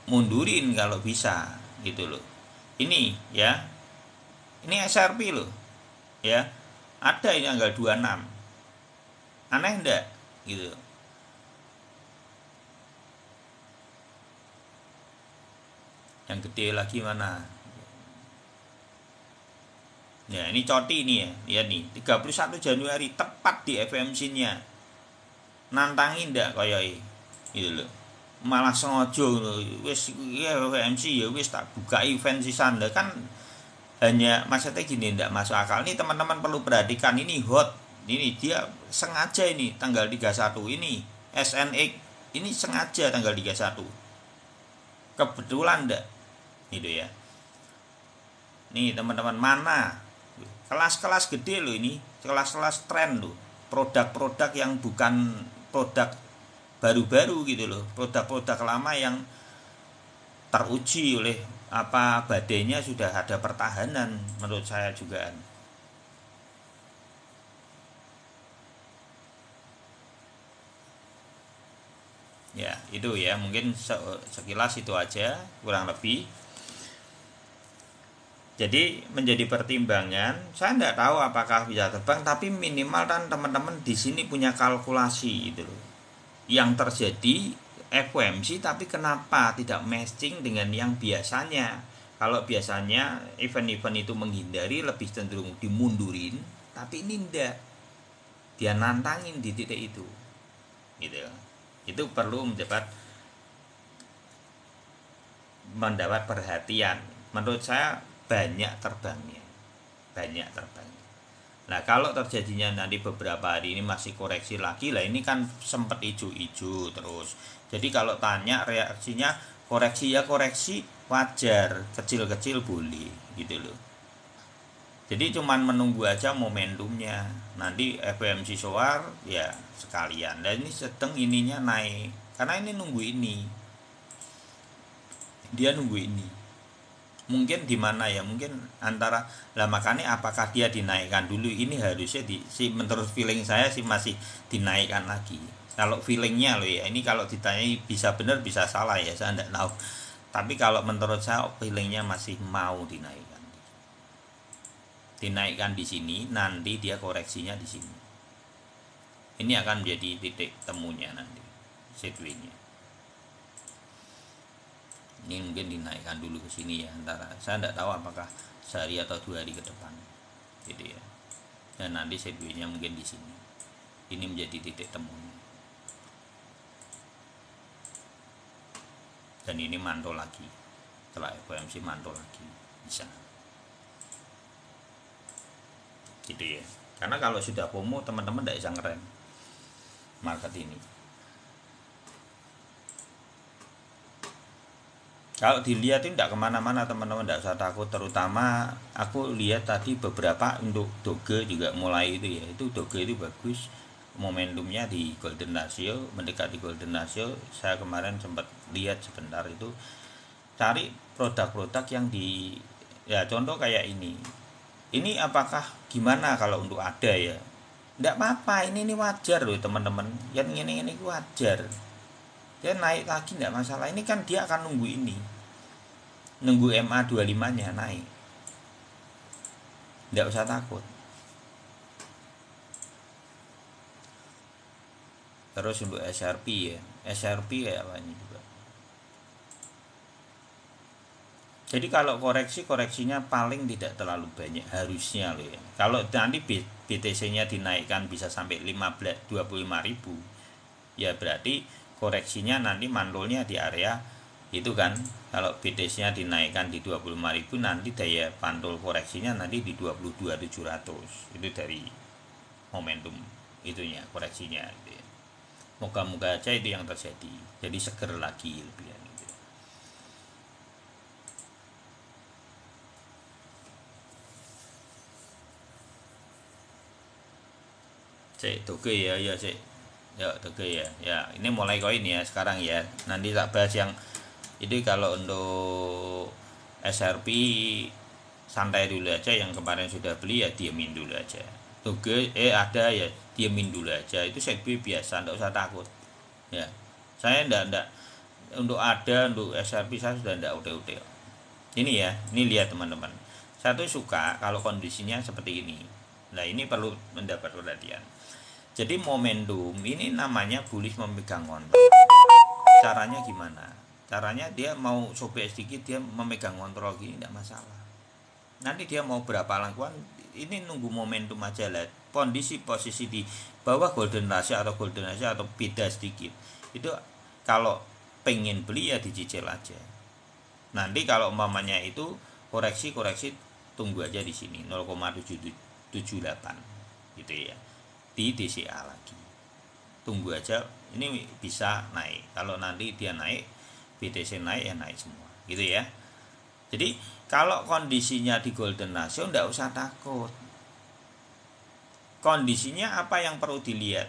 mundurin kalau bisa gitu loh. Ini ya, ini SRP loh ya, ada ini tanggal 26, aneh enggak gitu. Yang gede lagi mana ya, ini coti ini ya, lihat nih 31 Januari tepat di FOMC-nya, nantangin enggak koyoi gitu loh. Malah sengaja wis ya FOMC ya wis tak buka event sisan kan, hanya maksudnya gini, ndak masuk akal. Ini teman-teman perlu perhatikan, ini hot, ini dia sengaja ini tanggal 31 ini SNX ini sengaja tanggal 31, kebetulan ndak gitu ya. Nih teman-teman, mana kelas-kelas gede loh, ini kelas-kelas tren loh, produk-produk yang bukan produk baru-baru gitu loh, produk-produk lama yang teruji oleh apa badainya sudah ada pertahanan menurut saya juga. Ya itu ya, mungkin sekilas itu aja kurang lebih. Jadi menjadi pertimbangan, saya tidak tahu apakah bisa terbang, tapi minimal kan teman-teman di sini punya kalkulasi gitu loh. Yang terjadi FOMC tapi kenapa tidak matching dengan yang biasanya. Kalau biasanya event-event itu menghindari lebih cenderung dimundurin, tapi ini ndak, dia nantangin di titik itu, gitu. Itu perlu mendapat perhatian. Menurut saya banyak terbangnya, banyak terbangnya. Nah kalau terjadinya nanti beberapa hari ini masih koreksi lagi lah, ini kan sempat ijo-ijo terus. Jadi kalau tanya reaksinya, koreksi ya koreksi wajar, kecil-kecil boleh gitu loh. Jadi cuman menunggu aja momentumnya. Nanti FOMC soar ya sekalian. Dan ini sedang ininya naik. Karena ini nunggu ini. Dia nunggu ini. Mungkin di mana ya? Mungkin antara lah, makanya apakah dia dinaikkan dulu? Ini harusnya menurut feeling saya sih masih dinaikkan lagi. Kalau feelingnya loh ya, ini kalau ditanya bisa benar bisa salah ya, saya tidak tahu. Tapi kalau menurut saya feelingnya masih mau dinaikkan. Dinaikkan di sini, nanti dia koreksinya di sini. Ini akan menjadi titik temunya nanti, sideways-nya. Ini mungkin dinaikkan dulu ke sini ya, antara saya tidak tahu apakah sehari atau 2 hari ke depan, gitu ya. Dan nanti sideways-nya mungkin di sini. Ini menjadi titik temunya. Dan ini mantul lagi, setelah FOMC mantul lagi bisa, gitu ya. Karena kalau sudah FOMO teman-teman tidak bisa ngerem market ini. Kalau dilihat itu tidak kemana-mana teman-teman, tidak usah takut. Terutama aku lihat tadi beberapa untuk Doge juga mulai itu ya, itu Doge itu bagus, momentumnya di golden ratio, mendekati golden ratio. Saya kemarin sempat lihat sebentar itu, cari produk-produk yang di ya contoh kayak ini apakah gimana kalau untuk ada ya, tidak apa-apa, ini wajar loh teman-teman, yang ini wajar. Dia naik lagi tidak masalah. Ini kan dia akan nunggu ini, nunggu MA25 nya naik, tidak usah takut. Terus untuk SRP ya, SRP kayak apa ini juga. Jadi kalau koreksinya paling tidak terlalu banyak harusnya loh ya. Kalau nanti BTC-nya dinaikkan bisa sampai 25 ribu, ya berarti koreksinya nanti mandulnya di area itu kan. Kalau BTC-nya dinaikkan di 25.000, nanti daya pantul koreksinya nanti di 22.700. Itu dari momentum itunya, koreksinya gitu ya. Moga-moga aja itu yang terjadi, jadi seger lagi lebih gitu. Cek Doge ya cek. Ya Doge ya ini mulai koin ya sekarang ya, nanti tak bahas yang ini. Kalau untuk SRP santai dulu aja, yang kemarin sudah beli ya diemin dulu aja. Doge ada ya diemin dulu aja, itu segway biasa, enggak usah takut ya. Saya enggak untuk untuk SRP saya sudah enggak udah ini ya. Ini lihat teman-teman, saya tuh suka kalau kondisinya seperti ini. Nah ini perlu mendapat perhatian. Jadi momentum ini namanya bullish memegang kontrol. Caranya gimana? Caranya dia mau sobek sedikit, dia memegang kontrol gini tidak masalah. Nanti dia mau berapa langkuan, ini nunggu momentum aja lah. Posisi di bawah golden ratio atau beda sedikit, itu kalau pengen beli ya dicicil aja. Nanti kalau umpamanya itu koreksi tunggu aja di sini 0,778 gitu ya, di DCA lagi tunggu aja. Ini bisa naik, kalau nanti dia naik, BTC naik ya naik semua gitu ya. Jadi kalau kondisinya di golden ratio enggak usah takut. Kondisinya apa yang perlu dilihat?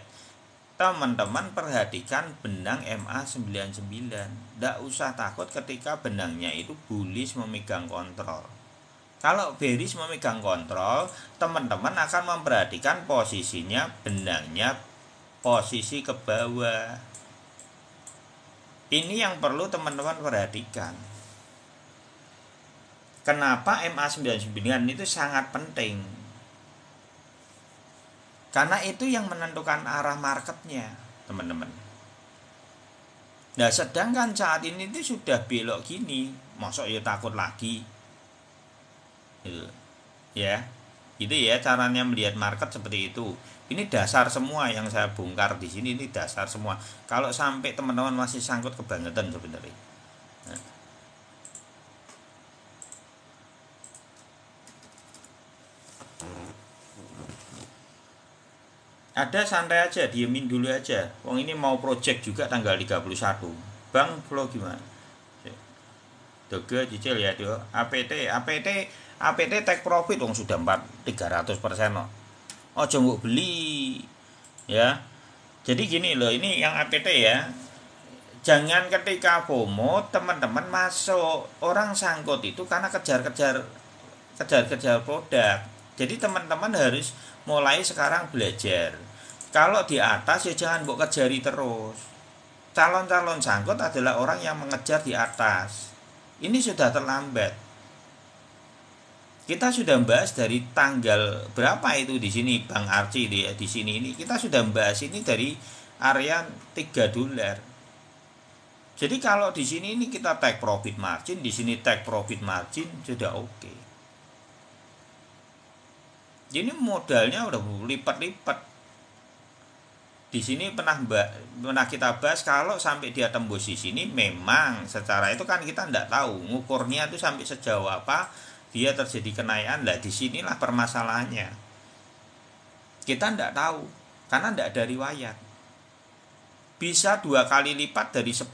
Teman-teman perhatikan benang MA99. Enggak usah takut ketika benangnya itu bullish memegang kontrol. Kalau bearish memegang kontrol, teman-teman akan memperhatikan posisinya benangnya posisi ke bawah. Ini yang perlu teman-teman perhatikan. Kenapa MA99 itu sangat penting? Karena itu yang menentukan arah marketnya, teman-teman. Nah, sedangkan saat ini itu sudah belok gini, masa ya takut lagi? gitu ya. Itu ya caranya melihat market seperti itu. Ini dasar semua yang saya bongkar di sini, ini dasar semua. Kalau sampai teman-teman masih sangkut kebangetan sebenarnya. Nah, ada santai aja, diemin dulu aja. Wong ini mau project juga tanggal 31. Bang, flow gimana? Doge cicil ya, do. APT take profit wong sudah 300% kok. Ojo nggak beli. Ya. Jadi gini loh, ini yang APT ya. Jangan ketika FOMO teman-teman masuk, orang sangkut itu karena kejar-kejar produk. Jadi teman-teman harus mulai sekarang belajar. Kalau di atas ya jangan mbok kejari terus. Calon-calon sangkut adalah orang yang mengejar di atas. Ini sudah terlambat. Kita sudah membahas dari tanggal berapa itu di sini Bang Arci di sini ini kita sudah membahas ini dari area $3. Jadi kalau di sini ini kita take profit margin, di sini take profit margin sudah oke. Ini modalnya udah lipat-lipat. Di sini pernah kita bahas kalau sampai dia tembus di sini memang secara itu kan kita tidak tahu ngukurnya itu sampai sejauh apa dia terjadi kenaikan. Lah disinilah permasalahannya. Kita tidak tahu karena tidak ada riwayat. Bisa 2 kali lipat dari 10,2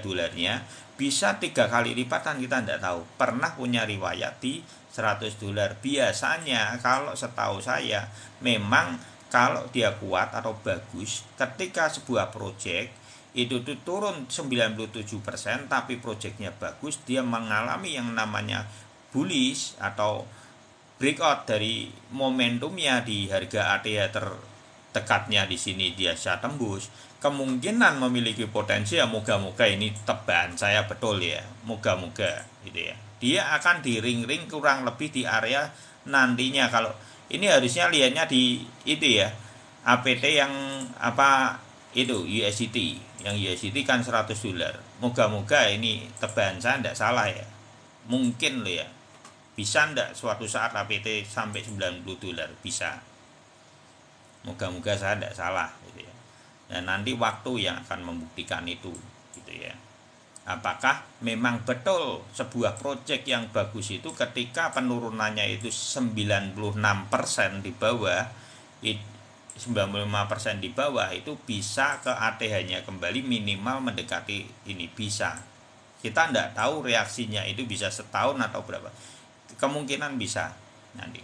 dolarnya, bisa 3 kali lipat kan kita tidak tahu. Pernah punya riwayat di $100. Biasanya kalau setahu saya memang kalau dia kuat atau bagus, ketika sebuah project itu tuh turun 97% tapi projectnya bagus, dia mengalami yang namanya bullish atau breakout dari momentumnya di harga ATH terdekatnya di sini dia bisa tembus, kemungkinan memiliki potensi ya moga-moga ini tebakan saya betul ya, moga-moga gitu ya. Dia akan di ring-ring kurang lebih di area nantinya. Kalau ini harusnya lihatnya di itu ya, APT yang apa itu USDT, yang USDT kan $100. Moga-moga ini tebakan saya tidak salah ya, mungkin loh ya, bisa ndak suatu saat APT sampai $90 bisa. Moga-moga saya tidak salah gitu ya. Dan nanti waktu yang akan membuktikan itu gitu ya. Apakah memang betul sebuah proyek yang bagus itu ketika penurunannya itu 96% di bawah, 95% di bawah itu bisa ke ATH-nya kembali minimal mendekati ini, bisa. Kita tidak tahu reaksinya itu bisa setahun atau berapa. Kemungkinan bisa nanti.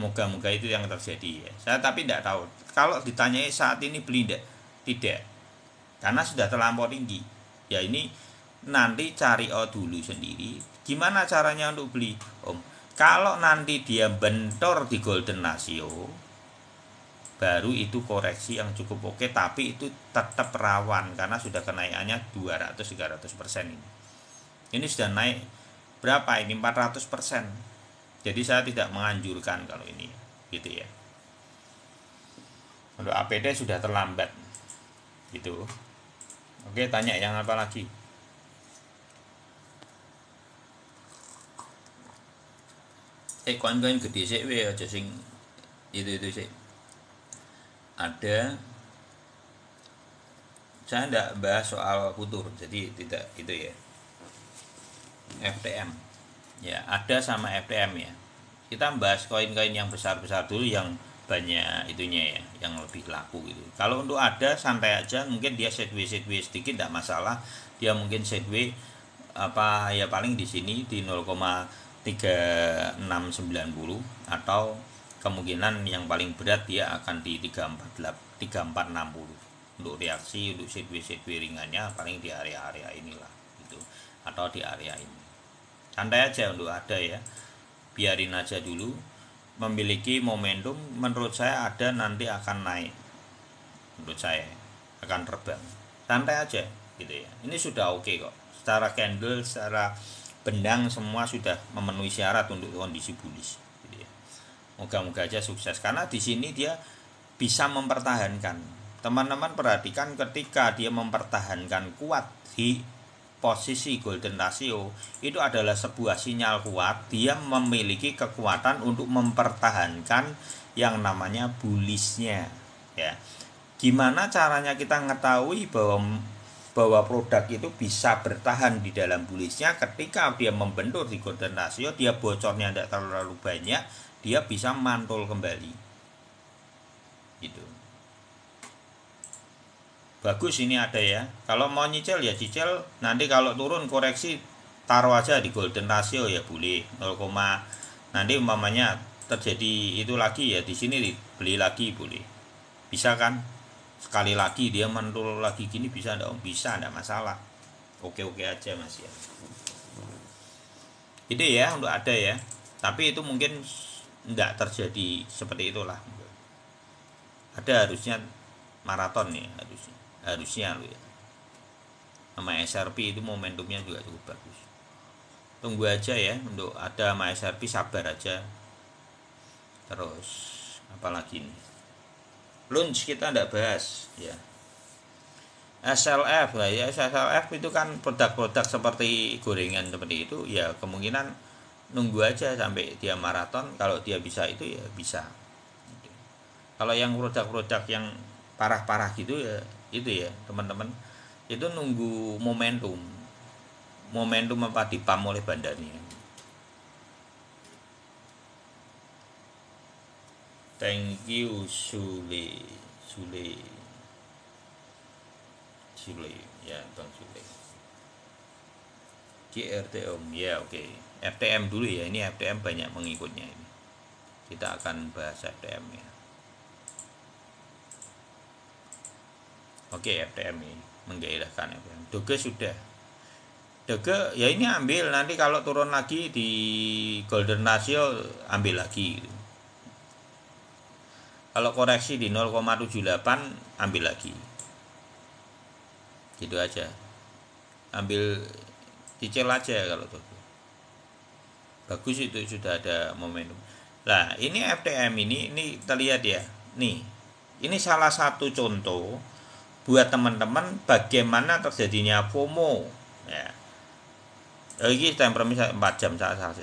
Moga-moga itu yang terjadi ya. Saya tapi tidak tahu. Kalau ditanyai saat ini beli tidak. Karena sudah terlampau tinggi. Ya ini nanti cari dulu sendiri gimana caranya untuk beli Om. Kalau nanti dia bentor di golden ratio baru itu koreksi yang cukup oke, tapi itu tetap rawan karena sudah kenaikannya 200-300% ini. Ini sudah naik berapa ini 400%. Jadi saya tidak menganjurkan kalau ini gitu ya. Untuk APT sudah terlambat gitu. Oke, tanya yang apa lagi? Koin-koin gede sih we aja sing itu sih. Ada, saya tidak bahas soal futur, jadi tidak itu ya. FTM. Ya, ada sama FTM ya. Kita bahas koin-koin yang besar-besar dulu yang banyak itunya ya, yang lebih laku gitu. Kalau untuk ada santai aja, mungkin dia sideways sedikit tidak masalah. Dia mungkin sideways apa ya paling di sini di 0,3690 atau kemungkinan yang paling berat dia akan di 3460 untuk reaksi, untuk sideways ringannya paling di area-area inilah gitu atau di area ini. Santai aja untuk ada ya, biarin aja dulu. Memiliki momentum menurut saya ada, nanti akan naik, menurut saya akan terbang, santai aja gitu ya. Ini sudah oke kok secara candle, secara benang semua sudah memenuhi syarat untuk kondisi bullish gitu ya. Moga-moga aja sukses karena di sini dia bisa mempertahankan. Teman-teman perhatikan ketika dia mempertahankan kuat di posisi golden ratio itu adalah sebuah sinyal kuat, dia memiliki kekuatan untuk mempertahankan yang namanya bullishnya ya. Gimana caranya kita mengetahui bahwa produk itu bisa bertahan di dalam bullishnya? Ketika dia membentur di golden ratio, dia bocornya tidak terlalu banyak, dia bisa mantul kembali gitu. Bagus ini ada ya. Kalau mau nyicil ya cicil, nanti kalau turun koreksi taruh aja di golden ratio ya boleh 0, nanti umpamanya terjadi itu lagi ya di sini beli lagi boleh. Bisa kan? Sekali lagi dia mantul lagi gini bisa enggak? Bisa, enggak masalah. Oke-oke aja Mas ya. Itu ya untuk ada ya. Tapi itu mungkin enggak terjadi seperti itulah. Ada harusnya maraton nih harusnya lo ya. Sama SRP itu momentumnya juga cukup bagus. Tunggu aja ya untuk ada sama SRP, sabar aja. Terus apalagi nih? Lunch kita ndak bahas ya. SLF lah ya, SLF itu kan produk-produk seperti gorengan seperti itu ya, kemungkinan nunggu aja sampai dia maraton. Kalau dia bisa itu ya bisa. Kalau yang produk-produk yang parah-parah gitu ya itu ya teman-teman, itu nunggu momentum apa dipam oleh bandarnya. Thank you Sule ya Bang Sule. GRT Om ya oke. FTM dulu ya, ini FTM banyak mengikutnya ini. Kita akan bahas FTM ya. Oke, FTM ini menggairahkan FTM. Doge sudah. Doge ya ini ambil, nanti kalau turun lagi di golden ratio ambil lagi gitu. Kalau koreksi di 0,78 ambil lagi. Gitu aja. Ambil cicil aja kalau Doge. Bagus itu sudah ada momentum. Nah, ini FTM ini terlihat ya. Nih. Ini salah satu contoh buat teman-teman bagaimana terjadinya FOMO ya. Ini time frame 4 jam saja.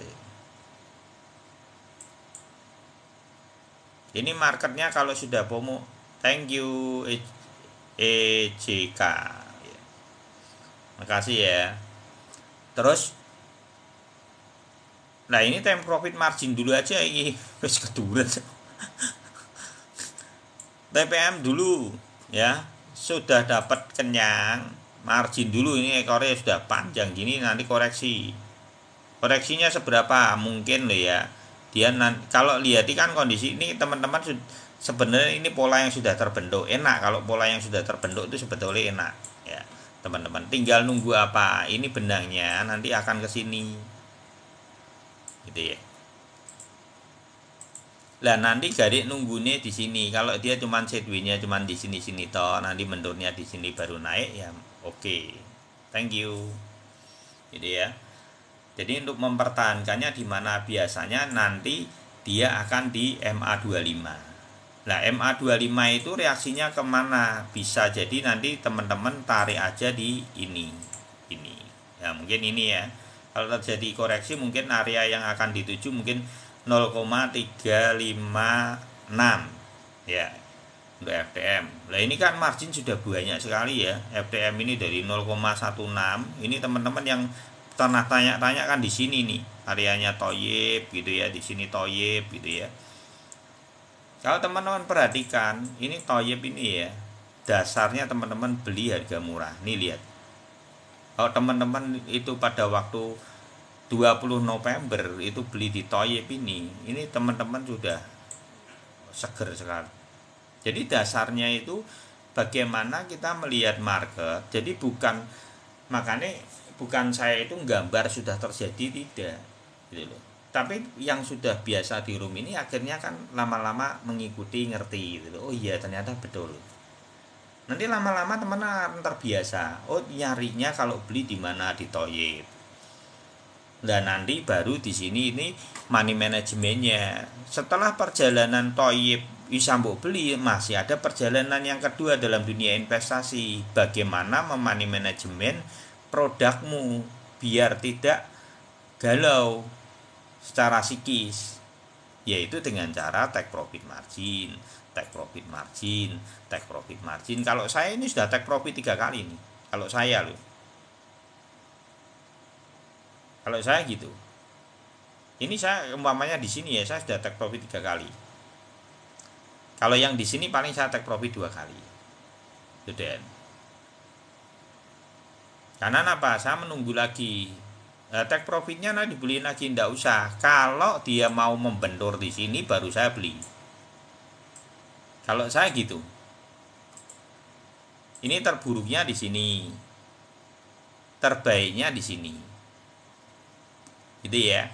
Ini marketnya kalau sudah FOMO, thank you EJK ya. Makasih ya. Terus nah ini time profit margin dulu aja ini wis keduren. TPM dulu ya. Sudah dapat kenyang, margin dulu, ini ekornya sudah panjang gini, nanti koreksinya seberapa mungkin loh ya. Dia kalau lihat kan kondisi ini teman-teman, sebenarnya ini pola yang sudah terbentuk enak. Kalau pola yang sudah terbentuk itu sebetulnya enak ya teman-teman, tinggal nunggu apa ini benangnya nanti akan ke sini gitu ya. Lah nanti garik nunggunya di sini. Kalau dia cuman sideways-nya cuman di sini toh, nanti mendurnya di sini baru naik ya. Oke. Thank you. Gitu ya. Jadi untuk mempertahankannya di mana biasanya nanti dia akan di MA25. Nah, MA25 itu reaksinya kemana? Bisa jadi nanti teman-teman tarik aja di ini. Ya, mungkin ini ya. Kalau terjadi koreksi mungkin area yang akan dituju mungkin 0,356 ya untuk FTM. Nah ini kan margin sudah banyak sekali ya. FTM ini dari 0,16. Ini teman-teman yang pernah tanya-tanya kan di sini nih areanya toyib gitu ya, di sini toyib gitu ya. Kalau teman-teman perhatikan ini toyib ini ya, dasarnya teman-teman beli harga murah. Nih lihat. Kalau teman-teman itu pada waktu 20 November itu beli di toyib ini teman-teman sudah seger sekali. Jadi dasarnya itu bagaimana kita melihat market. Jadi makanya bukan saya itu gambar sudah terjadi, tidak gitu loh. Tapi yang sudah biasa di room ini akhirnya kan lama-lama mengikuti, ngerti gitu loh. Oh iya ternyata betul. Nanti lama-lama teman-teman terbiasa. Oh nyarinya kalau beli di mana, di toyib. Dan nanti baru di sini ini money manajemennya. Setelah perjalanan toyib bisa mbok beli, masih ada perjalanan yang kedua dalam dunia investasi. Bagaimana memoney manajemen produkmu biar tidak galau secara psikis, yaitu dengan cara take profit margin, take profit margin, take profit margin. Kalau saya ini sudah take profit 3 kali nih, kalau saya loh, kalau saya gitu. Ini saya umpamanya di sini ya, saya sudah take profit 3 kali. Kalau yang di sini paling saya take profit 2 kali. Sudah. Karena apa? Saya menunggu lagi. Take profitnya nanti dibeliin lagi, ndak usah. Kalau dia mau membentur di sini baru saya beli. Kalau saya gitu. Ini terburuknya di sini. Terbaiknya di sini. Gitu ya.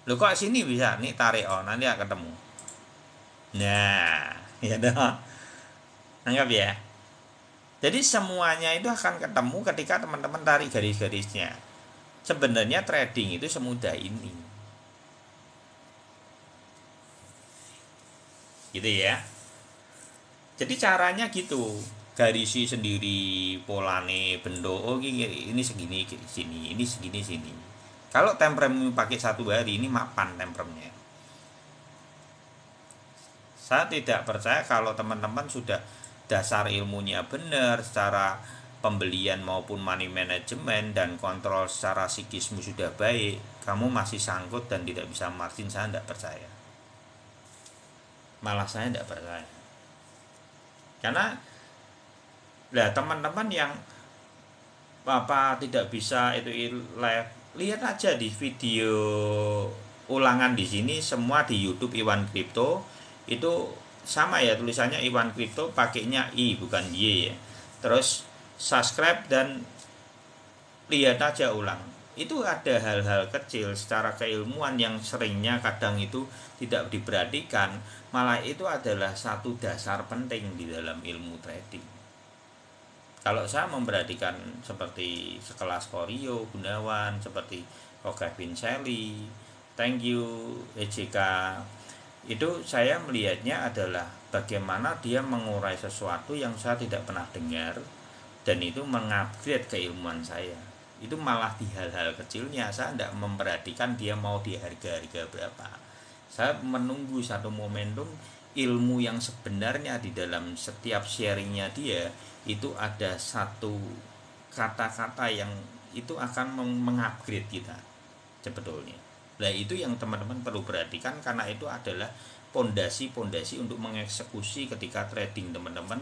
Loh kok sini bisa? Nih tarik nanti akan ketemu. Nah, ya dah. Anggap ya. Jadi semuanya itu akan ketemu ketika teman-teman tarik garis-garisnya. Sebenarnya trading itu semudah ini. Gitu ya. Jadi caranya gitu. Garisi sendiri, polane, bendo, oh ini segini sini, ini segini sini. Kalau temprem pakai 1 hari ini mapan tempremnya. Saya tidak percaya kalau teman-teman sudah dasar ilmunya benar secara pembelian maupun money management dan kontrol secara psikismu sudah baik, kamu masih sangkut dan tidak bisa margin. Saya tidak percaya. Malah saya tidak percaya. Karena lah teman-teman yang tidak bisa itu live, lihat aja di video ulangan di sini semua di YouTube Iwan Crypto itu sama ya, tulisannya Iwan Crypto pakainya I bukan Y ya. Terus subscribe dan lihat aja ulang. Itu ada hal-hal kecil secara keilmuan yang seringnya kadang itu tidak diperhatikan, malah itu adalah satu dasar penting di dalam ilmu trading. Kalau saya memperhatikan seperti sekelas Korio, Gunawan, seperti Kevin Shelley, thank you EJK, itu saya melihatnya adalah bagaimana dia mengurai sesuatu yang saya tidak pernah dengar, dan itu mengupgrade keilmuan saya. Itu malah di hal-hal kecilnya saya tidak memperhatikan dia mau di harga-harga berapa. Saya menunggu satu momentum ilmu yang sebenarnya di dalam setiap sharingnya dia itu ada satu kata-kata yang itu akan mengupgrade kita sebetulnya. Nah itu yang teman-teman perlu perhatikan, karena itu adalah pondasi-pondasi untuk mengeksekusi ketika trading teman-teman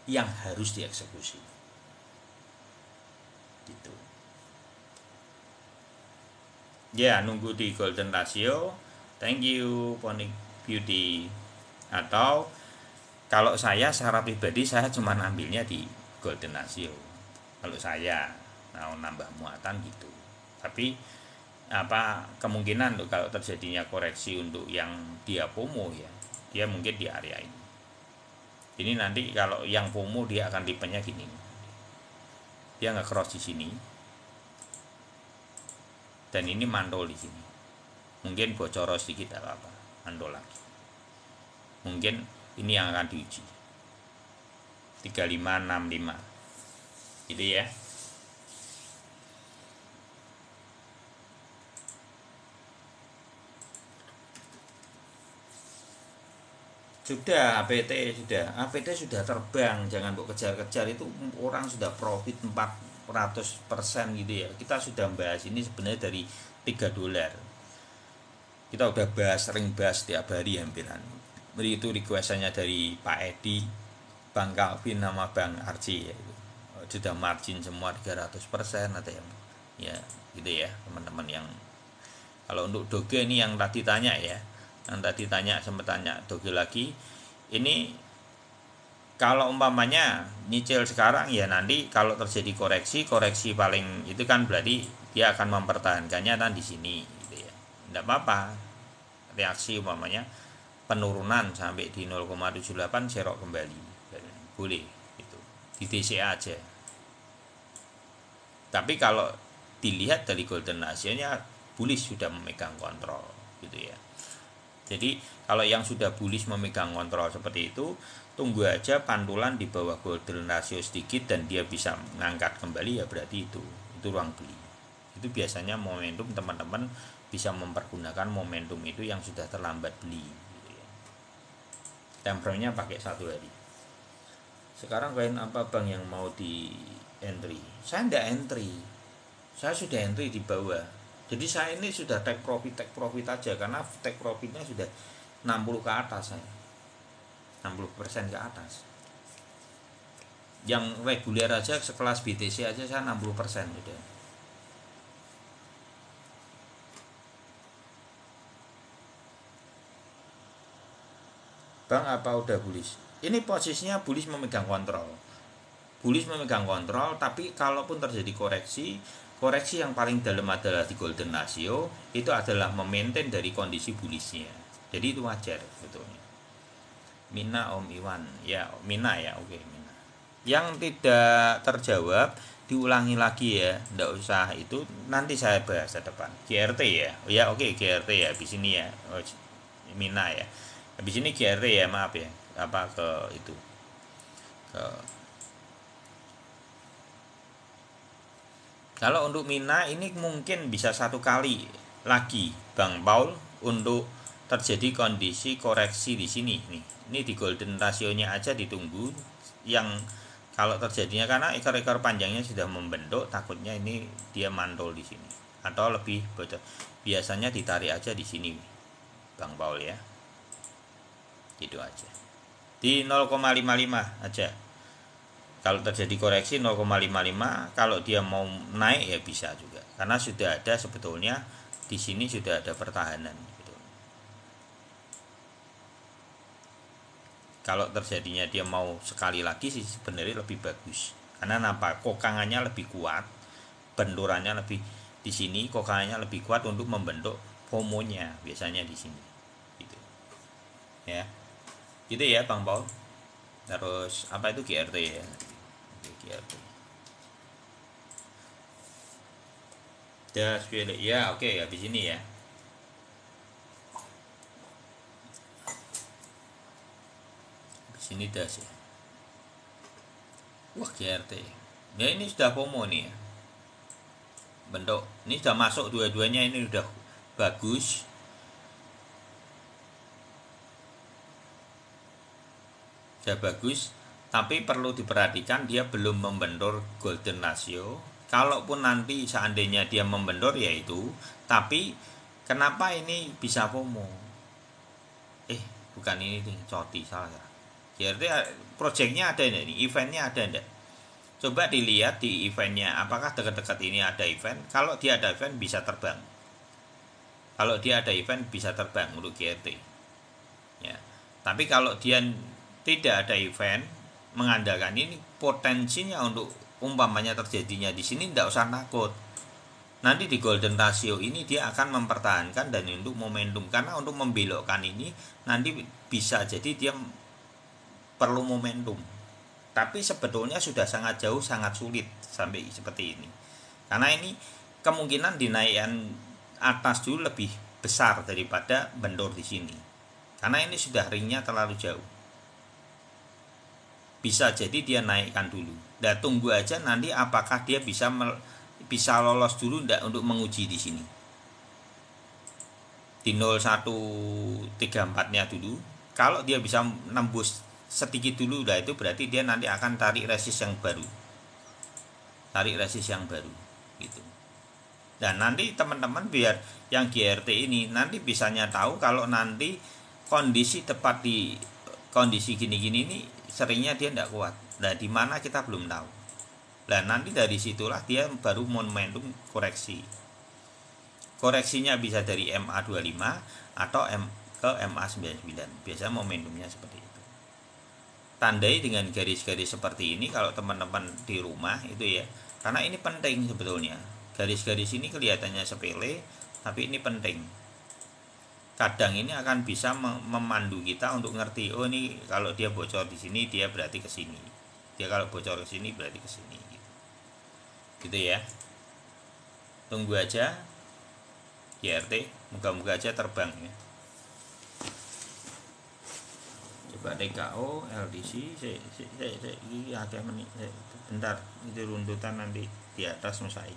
yang harus dieksekusi. Gitu. Ya, nunggu di golden ratio. Thank you Ponic Beauty. Atau kalau saya secara pribadi saya cuma ambilnya di golden ratio. Kalau saya mau nambah muatan gitu. Tapi kemungkinan tuh kalau terjadinya koreksi untuk yang dia FOMO ya, dia mungkin di area ini nanti kalau yang FOMO dia akan tipenya gini, dia nggak cross di sini dan ini mandol di sini, mungkin bocor sedikit apa mandol lagi, mungkin ini yang akan diuji 3565 gitu ya. Sudah APT sudah terbang, jangan kok kejar-kejar, itu orang sudah profit 400% gitu ya. Kita sudah bahas ini sebenarnya dari $3. Kita udah sering bahas tiap hari hampiran. Itu requestannya dari Pak Edi, Bang Calvin sama Bang Arci ya, itu sudah margin semua 300%, ada yang ya gitu ya teman-teman. Yang kalau untuk Doge ini yang tadi tanya ya, sempat tanya Doge lagi, ini kalau umpamanya nyicil sekarang ya nanti kalau terjadi koreksi paling itu kan berarti dia akan mempertahankannya kan di sini gitu ya. Tidak apa-apa, reaksi umpamanya penurunan sampai di 0,78 serok kembali boleh itu di DCA aja. Tapi kalau dilihat dari golden ratio-nya bullish sudah memegang kontrol gitu ya. Jadi kalau yang sudah bullish memegang kontrol seperti itu, tunggu aja pantulan di bawah golden ratio sedikit dan dia bisa mengangkat kembali, ya berarti itu ruang beli. Itu biasanya momentum, teman-teman bisa mempergunakan momentum itu yang sudah terlambat beli gitu ya. Time frame-nya pakai 1 hari. Sekarang koin apa bang yang mau di entry? Saya tidak entry, saya sudah entry di bawah. Jadi saya ini sudah take profit aja, karena take profitnya sudah 60 ke atas, saya 60% ke atas. Yang reguler aja sekelas BTC aja saya 60% udah. Bang apa udah bullish? Ini posisinya bullish memegang kontrol. Bullish memegang kontrol, tapi kalaupun terjadi koreksi yang paling dalam adalah di golden ratio, itu adalah memaintain dari kondisi bullishnya. Jadi itu wajar sebetulnya. Mina Om Iwan, ya Mina ya, oke Mina. Yang tidak terjawab diulangi lagi ya, tidak usah, itu nanti saya bahas ke depan. GRT ya, oh ya oke GRT ya, habis ini ya, oh, Mina ya, habis ini GRT ya, maaf ya, apa ke itu ke. Kalau untuk Mina ini mungkin bisa 1 kali lagi Bang Paul untuk terjadi kondisi koreksi di sini nih. Ini di golden rasionya aja ditunggu, yang kalau terjadinya karena ekor-ekor panjangnya sudah membentuk, takutnya ini dia mantul di sini atau lebih bocor. Biasanya ditarik aja di sini Bang Paul ya. Gitu aja. Di 0,55 aja. Kalau terjadi koreksi 0,55, kalau dia mau naik ya bisa juga. Karena sudah ada sebetulnya di sini sudah ada pertahanan gitu. Kalau terjadinya dia mau sekali lagi sih sebenarnya lebih bagus. Karena nampak kokangannya lebih kuat, benturannya lebih di sini, kokangannya lebih kuat untuk membentuk FOMO-nya biasanya di sini. Gitu. Ya. Gitu ya Bang Paul. Terus apa itu GRT ya? GRT. Das ya oke, habis ini ya. Habis ini das ya. Wah GRT. Ya ini sudah FOMO nih ya. Bentuk ini sudah masuk dua-duanya, ini udah bagus. Sudah bagus, tapi perlu diperhatikan dia belum membentur golden ratio. Kalaupun nanti seandainya dia membentur ya itu, tapi kenapa ini bisa FOMO? Bukan ini nih, coti salah ya. Jadi projectnya ada enggak nih, eventnya ada enggak? Coba dilihat di eventnya, apakah dekat-dekat ini ada event? Kalau dia ada event bisa terbang. Kalau dia ada event bisa terbang untuk GRT. Ya. Tapi kalau dia tidak ada event, mengandalkan ini potensinya untuk umpamanya terjadinya di sini tidak usah takut. Nanti di golden ratio ini dia akan mempertahankan dan untuk momentum, karena untuk membelokkan ini nanti bisa jadi dia perlu momentum. Tapi sebetulnya sudah sangat jauh, sangat sulit sampai seperti ini. Karena ini kemungkinan dinaikan atas dulu lebih besar daripada bentur di sini. Karena ini sudah ringnya terlalu jauh. Bisa jadi dia naikkan dulu. Dan tunggu aja nanti apakah dia bisa lolos dulu enggak untuk menguji di sini. Di 0134-nya dulu. Kalau dia bisa nembus sedikit dulu, udah itu berarti dia nanti akan tarik resist yang baru. Tarik resist yang baru gitu. Dan nanti teman-teman biar yang GRT ini nanti bisanya tahu kalau nanti kondisi tepat di kondisi gini-gini ini seringnya dia tidak kuat. Nah, di mana kita belum tahu. Nah, nanti dari situlah dia baru momentum koreksi. Koreksinya bisa dari MA25 atau ke MA99. Biasanya momentumnya seperti itu. Tandai dengan garis-garis seperti ini kalau teman-teman di rumah itu ya. Karena ini penting sebetulnya. Garis-garis ini kelihatannya sepele, tapi ini penting. Kadang ini akan bisa memandu kita untuk ngerti, oh ini kalau dia bocor di sini dia berarti ke sini. Dia kalau bocor ke sini berarti ke sini gitu ya. Tunggu aja GRT, moga-moga aja terbang ya. coba TKO LDC ini agak menit bentar, itu runtutan nanti di atas Musai.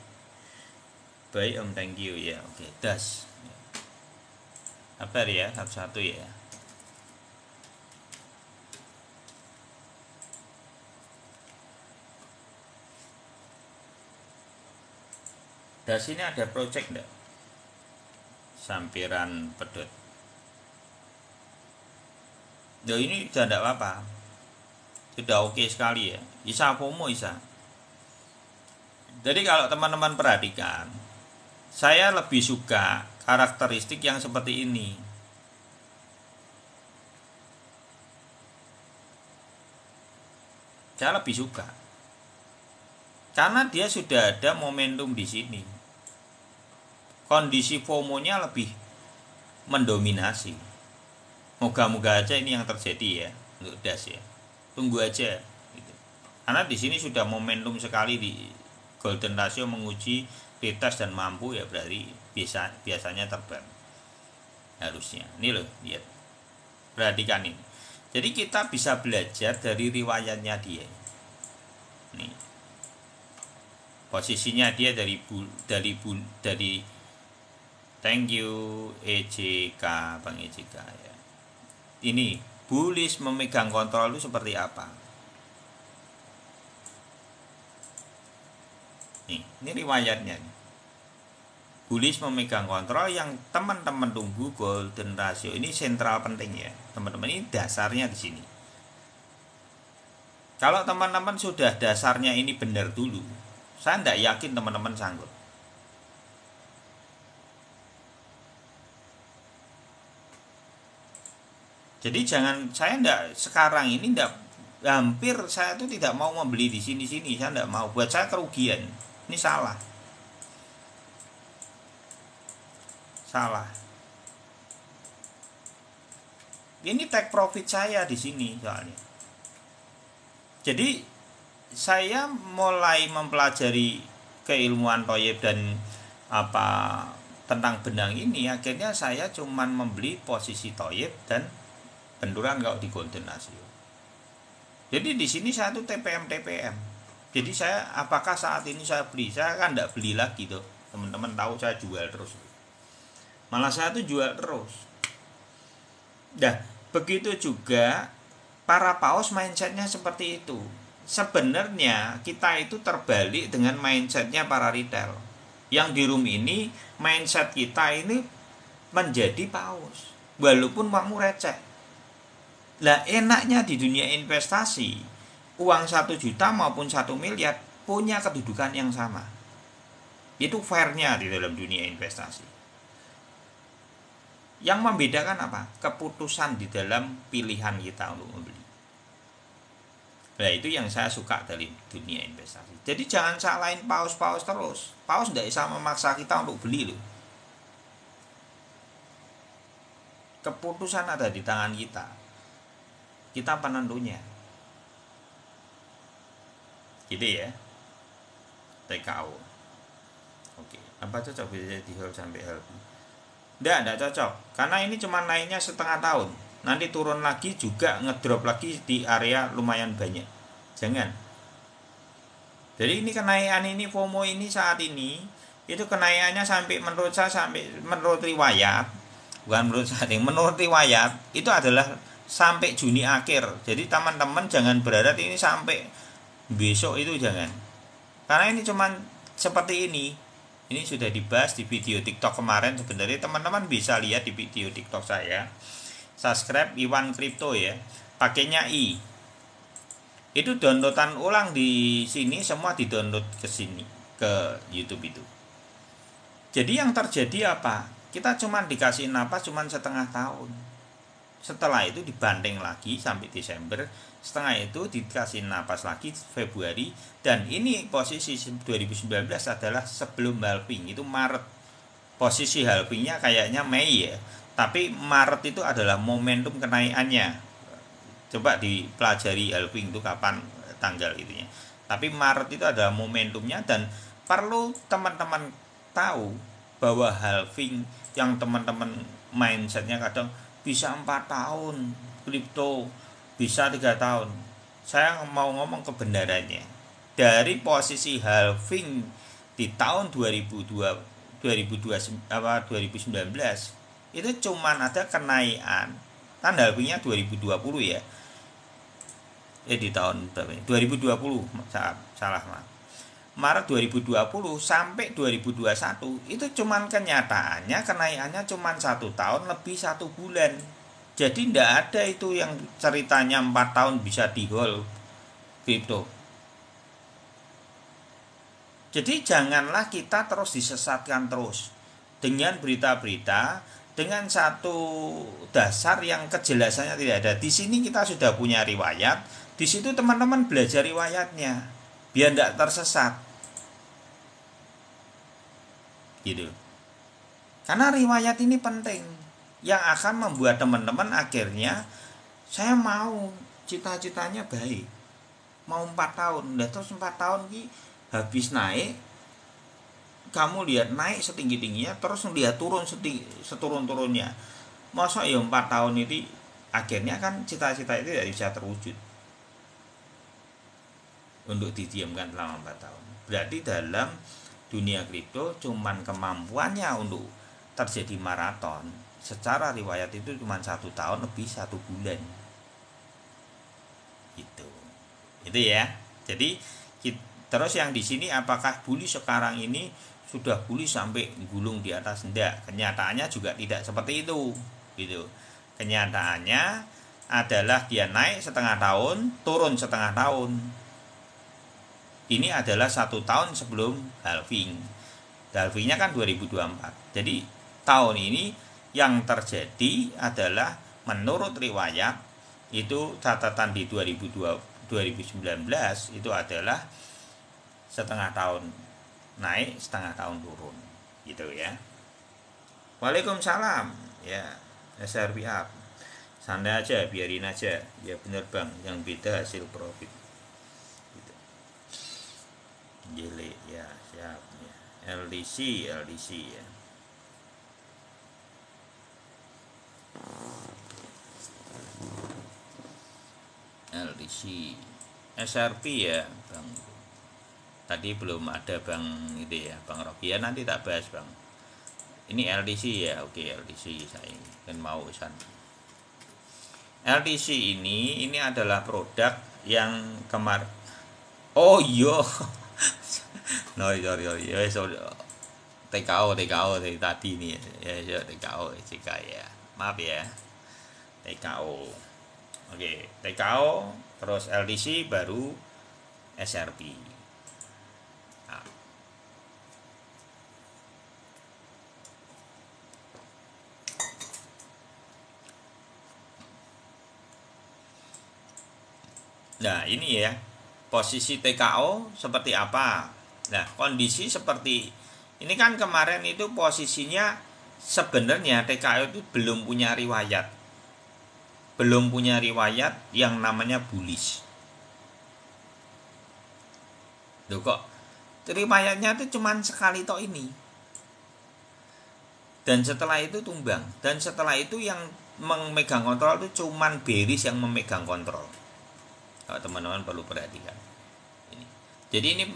Baik Om, thank you ya. Oke, das kabar ya, satu-satu ya. Das ini ada project enggak? Sampiran pedot. Ya ini sudah enggak apa-apa. Sudah oke sekali ya. Isa FOMO Isa. Jadi kalau teman-teman perhatikan, saya lebih suka karakteristik yang seperti ini. Saya lebih suka. Karena dia sudah ada momentum di sini. Kondisi FOMO-nya lebih mendominasi. Moga-moga aja ini yang terjadi ya untuk das ya. Tunggu aja gitu. Karena di sini sudah momentum sekali di golden ratio menguji retest dan mampu ya, berarti biasanya terbang. Harusnya. Ini loh, lihat. Perhatikan ini. Jadi kita bisa belajar dari riwayatnya dia. Nih. Posisinya dia dari thank you EJK Bang EJK ya. Ini bullish memegang kontrol itu seperti apa? Ini riwayatnya. Bullish memegang kontrol yang teman-teman tunggu golden ratio. Ini sentral penting ya, teman-teman. Ini dasarnya di sini. Kalau teman-teman sudah dasarnya ini benar dulu, saya tidak yakin teman-teman sanggup. Jadi jangan, saya enggak sekarang ini enggak, hampir saya itu tidak mau membeli di sini-sini, saya enggak mau. Buat saya kerugian. Ini salah. Salah. Ini take profit saya di sini soalnya. Jadi saya mulai mempelajari keilmuan Thoyib dan tentang benang ini, akhirnya saya cuman membeli posisi Thoyib dan benturan kalau di golden ratio. Jadi di sini saya tuh TPM. Jadi saya apakah saat ini saya beli? Saya kan tidak beli lagi tuh. Teman-teman tahu saya jual terus. Malah saya tuh jual terus. Nah, begitu juga para paus mindsetnya seperti itu. Sebenarnya kita itu terbalik dengan mindsetnya para retail. Yang di room ini mindset kita ini menjadi paus, walaupun uangmu receh. Lah enaknya di dunia investasi, uang 1 juta maupun 1 miliar punya kedudukan yang sama. Itu fairnya di dalam dunia investasi. Yang membedakan apa? Keputusan di dalam pilihan kita untuk membeli. Nah itu yang saya suka dari dunia investasi. Jadi jangan salahin paus-paus terus. Paus tidak bisa memaksa kita untuk beli loh. Keputusan ada di tangan kita. Kita penentunya. Gitu ya. TKO. Oke. Apa cocok bisa di hold sampai hold? Tidak cocok. Karena ini cuma naiknya setengah tahun. Nanti turun lagi juga ngedrop lagi di area lumayan banyak. Jangan. Jadi ini kenaikan ini FOMO ini saat ini itu kenaikannya sampai menurut saya, sampai menurut riwayat, bukan menurut saya, menurut riwayat itu adalah sampai Juni akhir. Jadi teman-teman jangan berharap ini sampai besok, itu jangan. Karena ini cuman seperti ini. Ini sudah dibahas di video TikTok kemarin. Sebenarnya teman-teman bisa lihat di video TikTok saya. Subscribe Iwan Crypto ya. Pakainya I. Itu downloadan ulang di sini, semua di-download ke sini, ke YouTube itu. Jadi yang terjadi apa? Kita cuman dikasih napas cuman setengah tahun. Setelah itu dibanting lagi sampai Desember, setengah itu dikasih napas lagi Februari, dan ini posisi 2019 adalah sebelum halving, itu Maret. Posisi halvingnya kayaknya Mei ya, tapi Maret itu adalah momentum kenaikannya. Coba dipelajari halving itu kapan tanggal itunya. Tapi Maret itu adalah momentumnya, dan perlu teman-teman tahu bahwa halving yang teman-teman mindsetnya kadang bisa 4 tahun kripto bisa 3 tahun. Saya mau ngomong kebenarannya. Dari posisi halving di tahun 2019 itu cuman ada kenaikan, tanda halvingnya 2020 ya. Di tahun berapa? 2020, salah maaf. Maret 2020 sampai 2021 itu cuman kenyataannya kenaikannya cuman 1 tahun lebih 1 bulan. Jadi tidak ada itu yang ceritanya 4 tahun bisa di hold kripto. Jadi janganlah kita terus disesatkan terus dengan berita-berita dengan satu dasar yang kejelasannya tidak ada. Di sini kita sudah punya riwayat, di situ teman-teman belajar riwayatnya biar tidak tersesat. Gitu. Karena riwayat ini penting yang akan membuat teman-teman akhirnya saya mau cita-citanya baik. Mau 4 tahun, udah terus 4 tahun ini habis naik, kamu lihat naik setinggi-tingginya terus lihat turun seturun-turunnya. Masa ya 4 tahun itu akhirnya kan cita-cita itu tidak bisa terwujud untuk didiamkan selama 4 tahun. Berarti dalam dunia kripto cuman kemampuannya untuk terjadi maraton secara riwayat itu cuma 1 tahun lebih 1 bulan. Itu ya. Jadi terus yang di sini apakah bullish sekarang ini sudah bullish sampai gulung di atas? Enggak, kenyataannya juga tidak seperti itu. Gitu. Kenyataannya adalah dia naik setengah tahun, turun setengah tahun. Ini adalah 1 tahun sebelum halving. Halvingnya kan 2024. Jadi tahun ini yang terjadi adalah menurut riwayat itu catatan di 2019 itu adalah setengah tahun naik, setengah tahun turun, gitu ya. Waalaikumsalam, ya. SRP up, santai aja, biarin aja, ya bener bang, yang beda hasil profit. Gitu. Jeli, ya siap, ya. LDC ya. LDC, SRP ya bang. Tadi belum ada bang itu ya, bang Rocky ya, nanti tak bahas bang. Ini LDC ya, oke LDC saya kan mau sana. LDC ini adalah produk yang oh iya no ya TKO dari tadi nih ya TKO JK ya, maaf ya TKO. Oke, TKO terus LDC baru SRP. Nah ini ya posisi TKO seperti apa. Nah kondisi seperti ini kan kemarin itu posisinya sebenarnya TKO itu belum punya riwayat yang namanya bullish. Loh kok riwayatnya itu cuma sekali tok ini, dan setelah itu tumbang, dan setelah itu yang memegang kontrol itu cuma bearish yang memegang kontrol. Kalau teman-teman perlu perhatikan ini. Jadi ini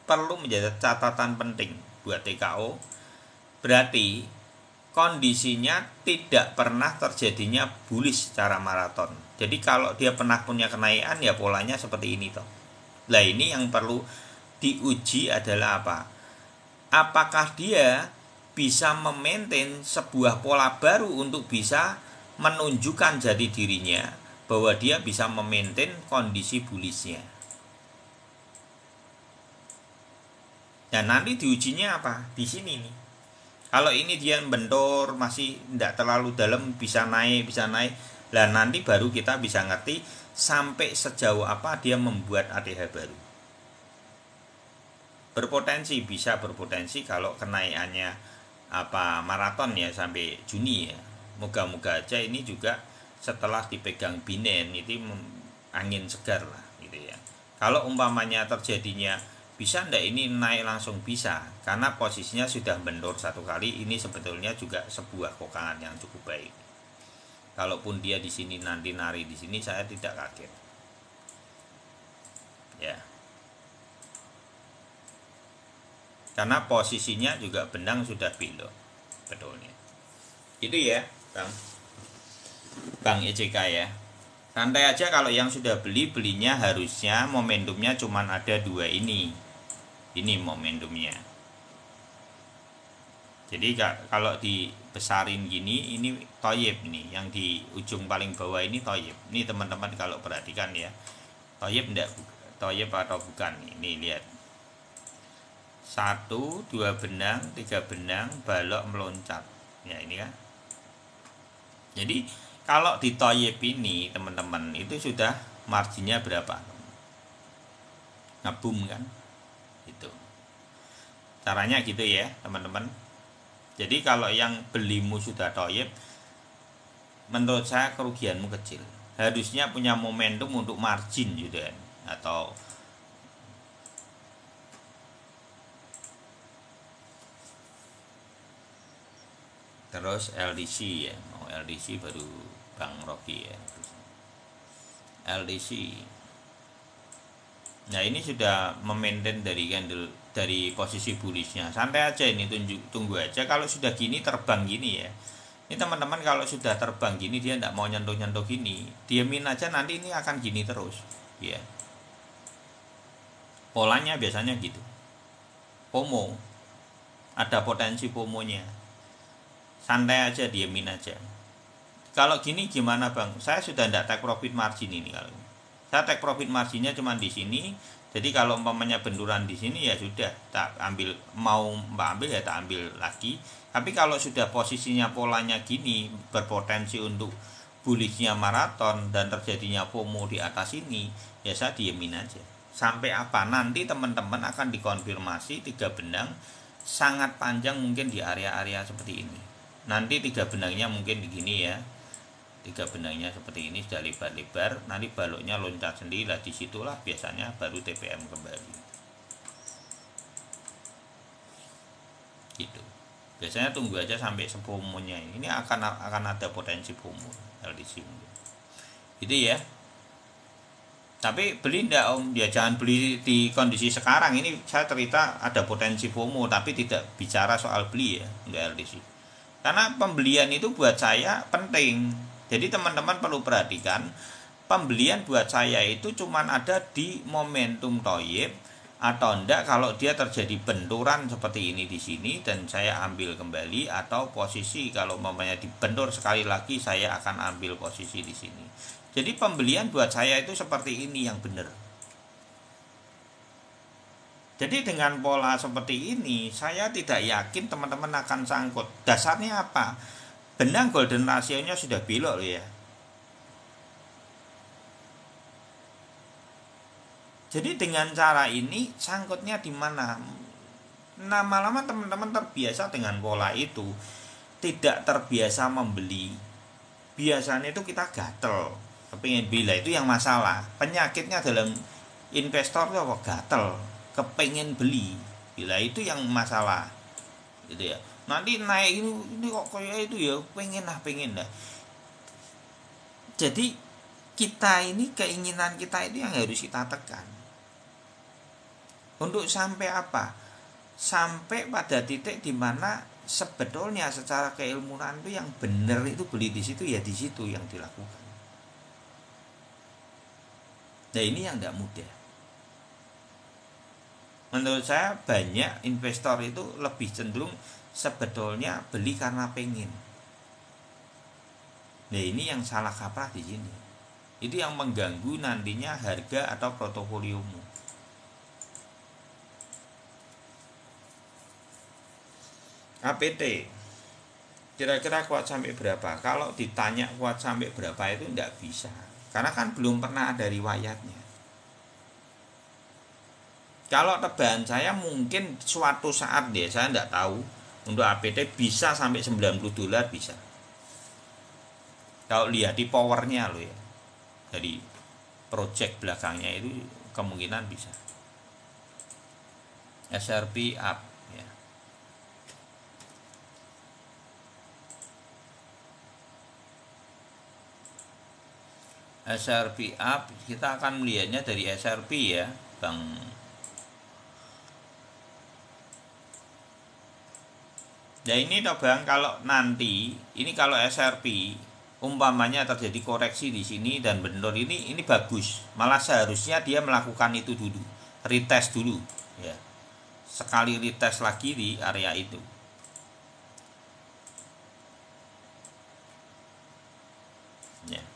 perlu menjadi catatan penting buat TKO. Berarti kondisinya tidak pernah terjadinya bullish secara maraton. Jadi kalau dia pernah punya kenaikan ya polanya seperti ini toh. Nah ini yang perlu diuji adalah apa? Apakah dia bisa memaintain sebuah pola baru untuk bisa menunjukkan jati dirinya bahwa dia bisa memaintain kondisi bullishnya. Dan nanti diujinya apa? Di sini nih. Kalau ini dia bentor masih tidak terlalu dalam, bisa naik. Lah nanti baru kita bisa ngerti sampai sejauh apa dia membuat ATH baru. Bisa berpotensi kalau kenaikannya maraton ya sampai Juni ya. Moga-moga aja ini juga setelah dipegang Binance itu angin segar lah gitu ya. Kalau umpamanya terjadinya bisa ndak ini naik langsung bisa, karena posisinya sudah bendur 1 kali, ini sebetulnya juga sebuah kokangan yang cukup baik Kalaupun dia di sini nanti nari di sini, saya tidak kaget. Ya. Karena posisinya juga benang sudah belok betulnya. Itu ya, Bang ECK ya. Santai aja, kalau yang sudah belinya harusnya momentumnya cuma ada dua ini. Ini momentumnya. Jadi kalau dibesarin gini, ini toyib nih, yang di ujung paling bawah ini toyib. Ini teman-teman kalau perhatikan ya, toyib enggak, toyib atau bukan? Ini lihat, 1, 2 benang, 3 benang, balok meloncat. Ya ini kan. Jadi kalau di toyib ini teman-teman itu sudah marginnya berapa? Ngabum kan? Itu. Caranya gitu ya teman-teman. Jadi kalau yang belimu sudah toyib, menurut saya kerugianmu kecil. Harusnya punya momentum untuk margin gitu kan, atau terus LDC ya. Mau LDC baru Bang Rocky ya. LDC. Nah ini sudah memaintain dari candle, dari posisi bullishnya. Santai aja ini, tunggu aja. Kalau sudah gini terbang gini ya, ini teman-teman kalau sudah terbang gini, dia tidak mau nyentuh-nyentuh gini, diamin aja, nanti ini akan gini terus ya. Polanya biasanya gitu. FOMO, ada potensi FOMO-nya. Santai aja, diamin aja. Kalau gini gimana Bang? Saya sudah tidak take profit margin ini. Kalau saya take profit marginnya cuma di sini. Jadi kalau umpamanya benturan di sini ya sudah, tak ambil, mau Mbak ambil ya tak ambil lagi. Tapi kalau sudah posisinya polanya gini, berpotensi untuk bullishnya maraton dan terjadinya FOMO di atas ini, ya saya diemin aja. Sampai apa? Nanti teman-teman akan dikonfirmasi 3 benang sangat panjang mungkin di area-area seperti ini. Nanti 3 benangnya mungkin begini ya. 3 benangnya seperti ini sudah lebar-lebar, nanti baloknya loncat sendiri lah, disitulah biasanya baru TPM kembali gitu. Biasanya tunggu aja sampai sepomonya ini akan ada potensi FOMO LDC gitu ya. Tapi beli enggak Om? Ya jangan beli di kondisi sekarang ini. Saya cerita ada potensi FOMO, tapi tidak bicara soal beli ya untuk LDC. Karena pembelian itu buat saya penting. Jadi teman-teman perlu perhatikan, pembelian buat saya itu cuma ada di momentum toyib, atau enggak kalau dia terjadi benturan seperti ini di sini dan saya ambil kembali, atau posisi kalau mamanya dibentur sekali lagi saya akan ambil posisi di sini. Jadi pembelian buat saya itu seperti ini yang benar. Jadi dengan pola seperti ini saya tidak yakin teman-teman akan sangkut. Dasarnya apa? Benang golden rasionya sudah belok loh ya. Jadi dengan cara ini sangkutnya di mana? Lama-lama teman-teman terbiasa dengan pola itu, tidak terbiasa membeli. Biasanya itu kita gatel, kepingin bila itu yang masalah. Penyakitnya dalam investor itu apa? Gatel, kepingin beli. Bila itu yang masalah, gitu ya. Nanti naik ini kok kayak itu ya, pengen lah. Jadi kita ini, keinginan kita itu yang harus kita tekan. Untuk sampai apa? Sampai pada titik dimana sebetulnya secara keilmuan itu yang benar itu beli di situ ya, di situ yang dilakukan. Nah ini yang tidak mudah. Menurut saya banyak investor itu lebih cenderung sebetulnya beli karena pengen. Nah ini yang salah kaprah di sini. Itu yang mengganggu nantinya harga atau portofoliomu. APT kira-kira kuat sampai berapa? Kalau ditanya kuat sampai berapa itu tidak bisa, karena kan belum pernah ada riwayatnya. Kalau tebakan saya mungkin suatu saat deh, saya tidak tahu, untuk APT bisa sampai $90 bisa. Kalau lihat di powernya loh ya, dari project belakangnya itu kemungkinan bisa. SRP up ya. SRP up kita akan melihatnya dari SRP ya Bang. Nah ini toh Bang, kalau nanti ini kalau SRP umpamanya terjadi koreksi di sini dan benar, ini bagus. Malah seharusnya dia melakukan itu dulu, retest dulu ya. Sekali retest lagi di area itu. Ya.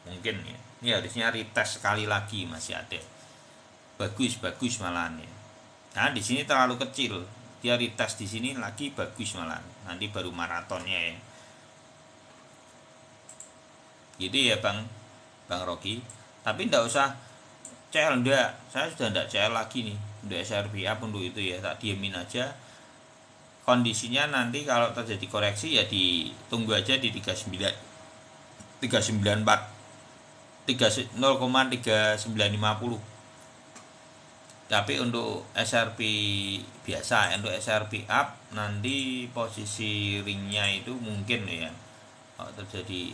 Mungkin ya. Ini harusnya retest sekali lagi masih ada. Bagus malahan ya. Nah, di sini terlalu kecil. Dia retest di sini lagi bagus malah, nanti baru maratonnya ya. Gitu ya Bang Rocky. Tapi ndak usah CL, ndak, saya sudah ndak CL lagi nih untuk SRP up untuk itu ya, tak diemin aja. Kondisinya nanti kalau terjadi koreksi ya ditunggu aja di 394 0,3950. Tapi untuk SRP biasa, untuk SRP up nanti posisi ringnya itu mungkin ya kalau terjadi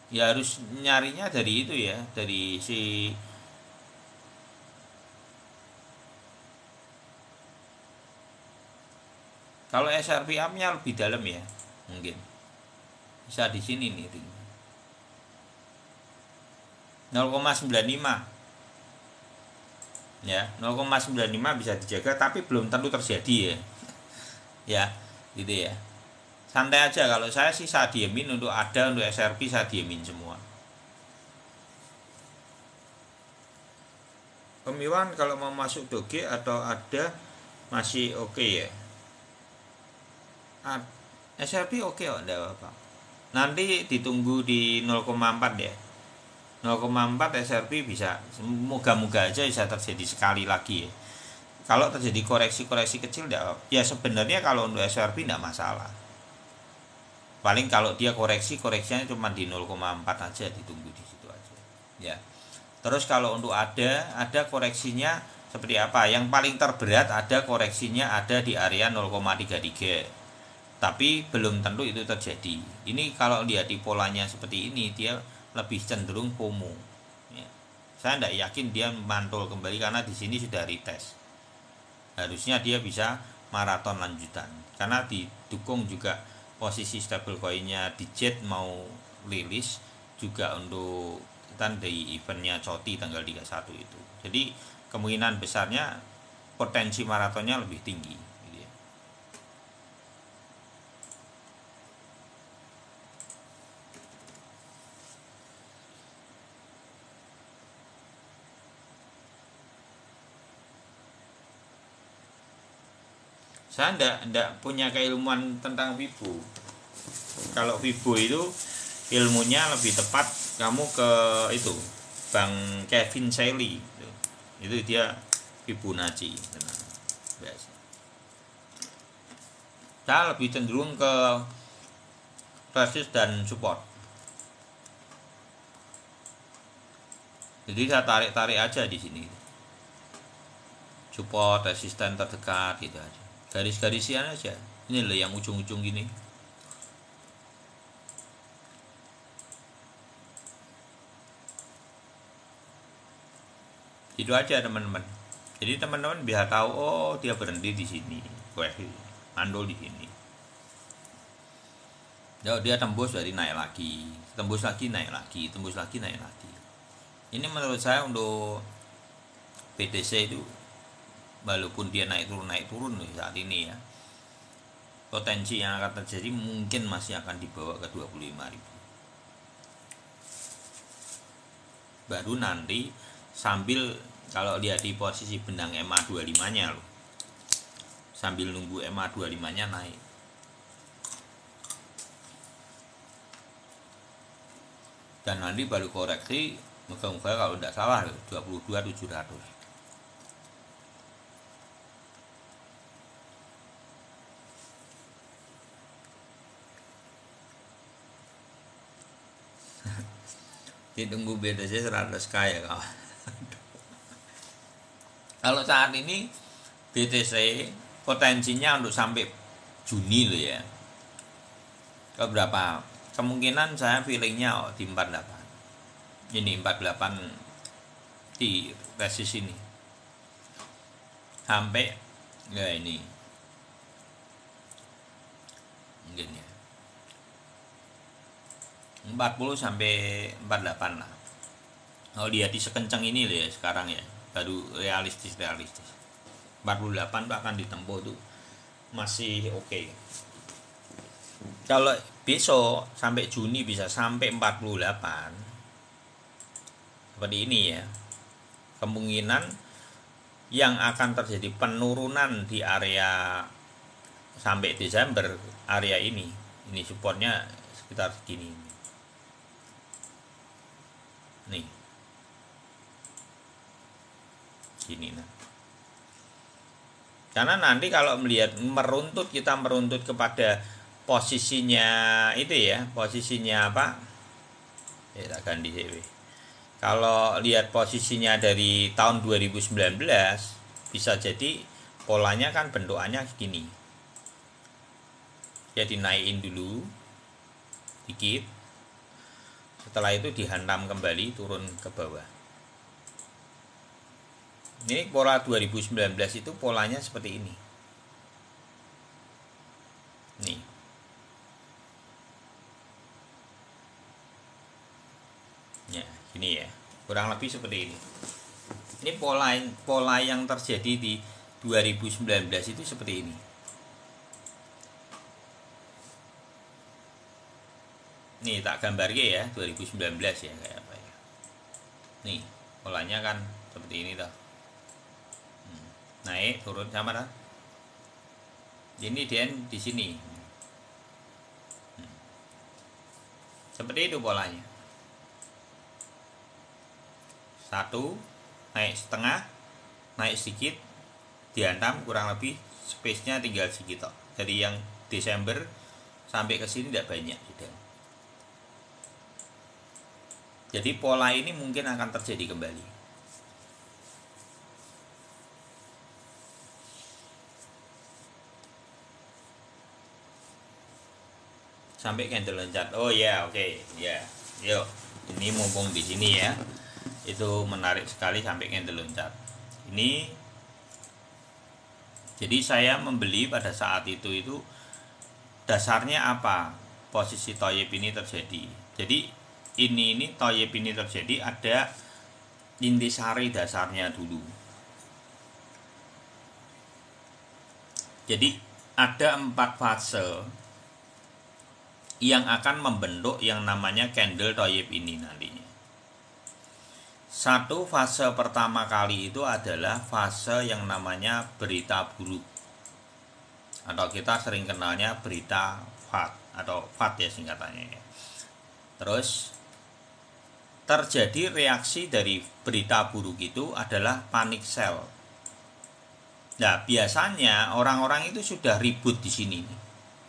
ya harus nyarinya dari itu ya, dari si kalau SRP up nya lebih dalam ya, mungkin bisa di sini nih ring 0,95 ya, 0,95 bisa dijaga tapi belum tentu terjadi ya. Ya, gitu ya. Santai aja, kalau saya sih saya diemin untuk SRP saya diemin semua. Om Iwan kalau mau masuk doge atau ada masih oke ya. SRP oke kok, enggak apa-apa. Nanti ditunggu di 0,4 ya. 0,4 SRP bisa, moga-moga aja bisa terjadi sekali lagi ya. Kalau terjadi koreksi kecil ya sebenarnya kalau untuk SRP tidak masalah. Paling kalau dia koreksinya cuma di 0,4 aja, ditunggu di situ aja ya. Terus kalau untuk ada koreksinya seperti apa? Yang paling terberat ada koreksinya ada di area 0,33. Tapi belum tentu itu terjadi. Ini kalau lihat di polanya seperti ini, dia lebih cenderung FOMO ya. Saya tidak yakin dia mantul kembali karena di sini sudah retest. Harusnya dia bisa maraton lanjutan karena didukung juga posisi stablecoinnya di Jet mau rilis juga untuk di eventnya Coti tanggal 31 itu. Jadi kemungkinan besarnya potensi maratonnya lebih tinggi gitu ya. Saya ndak punya keilmuan tentang Vibo. Kalau Vibo itu ilmunya lebih tepat kamu ke itu Bang Kevin Shelley itu dia Fibonacci. Biasa. Saya lebih cenderung ke resist dan support. Jadi saya tarik aja di sini. Support, resisten terdekat gitu aja. Garis-garisian aja. Ini loh yang ujung-ujung gini. Itu aja teman-teman. Jadi teman-teman bisa tahu oh dia berhenti di sini, mandul di sini. Dia tembus dari naik lagi, tembus lagi naik lagi, tembus lagi naik lagi. Ini menurut saya untuk BTC itu walaupun dia naik turun saat ini ya, potensi yang akan terjadi mungkin masih akan dibawa ke 25.000. Baru nanti sambil kalau dia di posisi benang MA25 nya loh, sambil nunggu MA25 nya naik. Dan nanti baru koreksi, moga-moga kalau tidak salah 22.700. Ditunggu BTC 100k ya kawan. Kalau saat ini BTC potensinya untuk sampai Juni loh ya. Ke berapa? kemungkinan saya feelingnya di 48. Ini 48 di resist ini sampai ya ini mungkin ya 40 sampai 48 lah. Kalau lihat di sekencang ini loh ya sekarang ya, baru realistis 48 tuh akan ditempuh tuh masih oke. Kalau besok sampai Juni bisa sampai 48 seperti ini ya, kemungkinan yang akan terjadi penurunan di area sampai Desember, area ini supportnya sekitar segini nih, gini nah. Karena nanti kalau melihat meruntut, kita meruntut kepada posisinya itu ya, posisinya apa ya, tak ganti CV. Kalau lihat posisinya dari tahun 2019 bisa jadi polanya kan bentukannya gini, jadi naikin dulu dikit, setelah itu dihantam kembali turun ke bawah. Ini pola 2019 itu polanya seperti ini nih. Ya, gini ya, kurang lebih seperti ini. Ini pola yang terjadi di 2019 itu seperti ini. Nih tak gambar ya 2019 ya kayak apa ya. Nih polanya kan seperti ini toh. Naik turun sama dah. Ini dia di sini. Seperti itu polanya. Satu naik setengah, naik sedikit, dihantam kurang lebih space-nya tinggal segitu. Dari yang Desember sampai ke sini tidak banyak sudah. Jadi pola ini mungkin akan terjadi kembali. Sampai candle loncat. Oh ya, oke. Ya. Yuk. Ini mumpung di sini ya. Itu menarik sekali sampai candle loncat. Ini jadi saya membeli pada saat itu dasarnya apa? Posisi Toyib ini terjadi. Jadi ini Toyib ini terjadi ada intisari dasarnya dulu. Jadi ada 4 fase yang akan membentuk yang namanya candle Toyib ini nantinya. Satu fase pertama kali itu adalah fase yang namanya berita buruk, atau kita sering kenalnya berita FAD atau FAD ya singkatannya ya. Terus terjadi reaksi dari berita buruk itu adalah panic sell. Nah biasanya orang-orang itu sudah ribut di sini.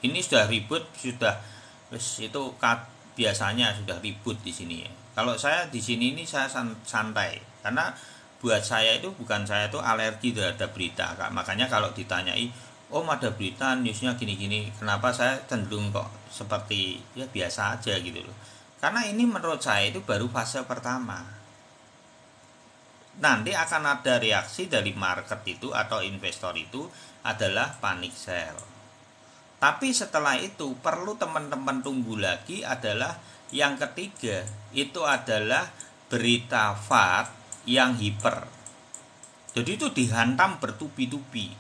Ini sudah ribut, sudah itu biasanya sudah ribut di sini ya. Kalau saya di sini ini saya santai, karena buat saya itu bukan, saya itu alergi terhadap berita. Makanya kalau ditanyai, ada berita newsnya gini-gini, kenapa saya cenderung kok seperti ya biasa aja gitu loh. Karena ini menurut saya itu baru fase pertama. Nanti akan ada reaksi dari market itu atau investor itu adalah panic sell. Tapi setelah itu perlu teman-teman tunggu lagi adalah yang ketiga, itu adalah berita FAD yang hiper. Jadi itu dihantam bertubi-tubi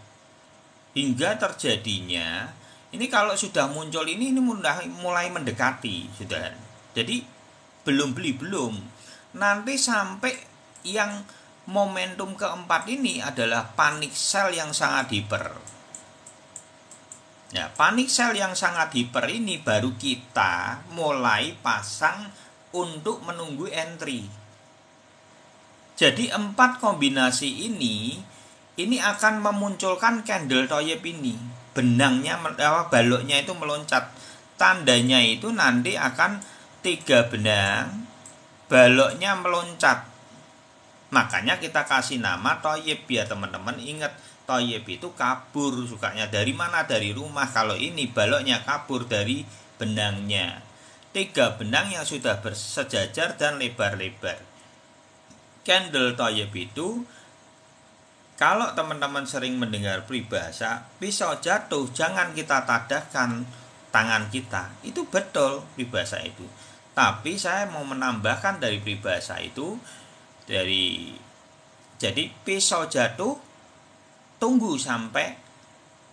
hingga terjadinya ini, kalau sudah muncul ini mulai mendekati sudah. Jadi belum beli belum. Nanti sampai yang momentum keempat ini adalah panic sell yang sangat hiper. Ya, panic sell yang sangat hiper ini baru kita mulai pasang untuk menunggu entry. Jadi 4 kombinasi ini akan memunculkan candle Toyib ini. Benangnya, baloknya itu meloncat. Tandanya itu nanti akan 3 benang, baloknya meloncat. Makanya kita kasih nama Toyib biar teman-teman ingat. Toyib itu kabur, sukanya dari mana? Dari rumah. Kalau ini baloknya kabur dari benangnya. 3 benang yang sudah bersejajar dan lebar-lebar. Candle toyib itu, kalau teman-teman sering mendengar peribahasa pisau jatuh jangan kita tadahkan tangan kita, itu betul peribahasa itu. Tapi saya mau menambahkan dari peribahasa itu, jadi pisau jatuh tunggu sampai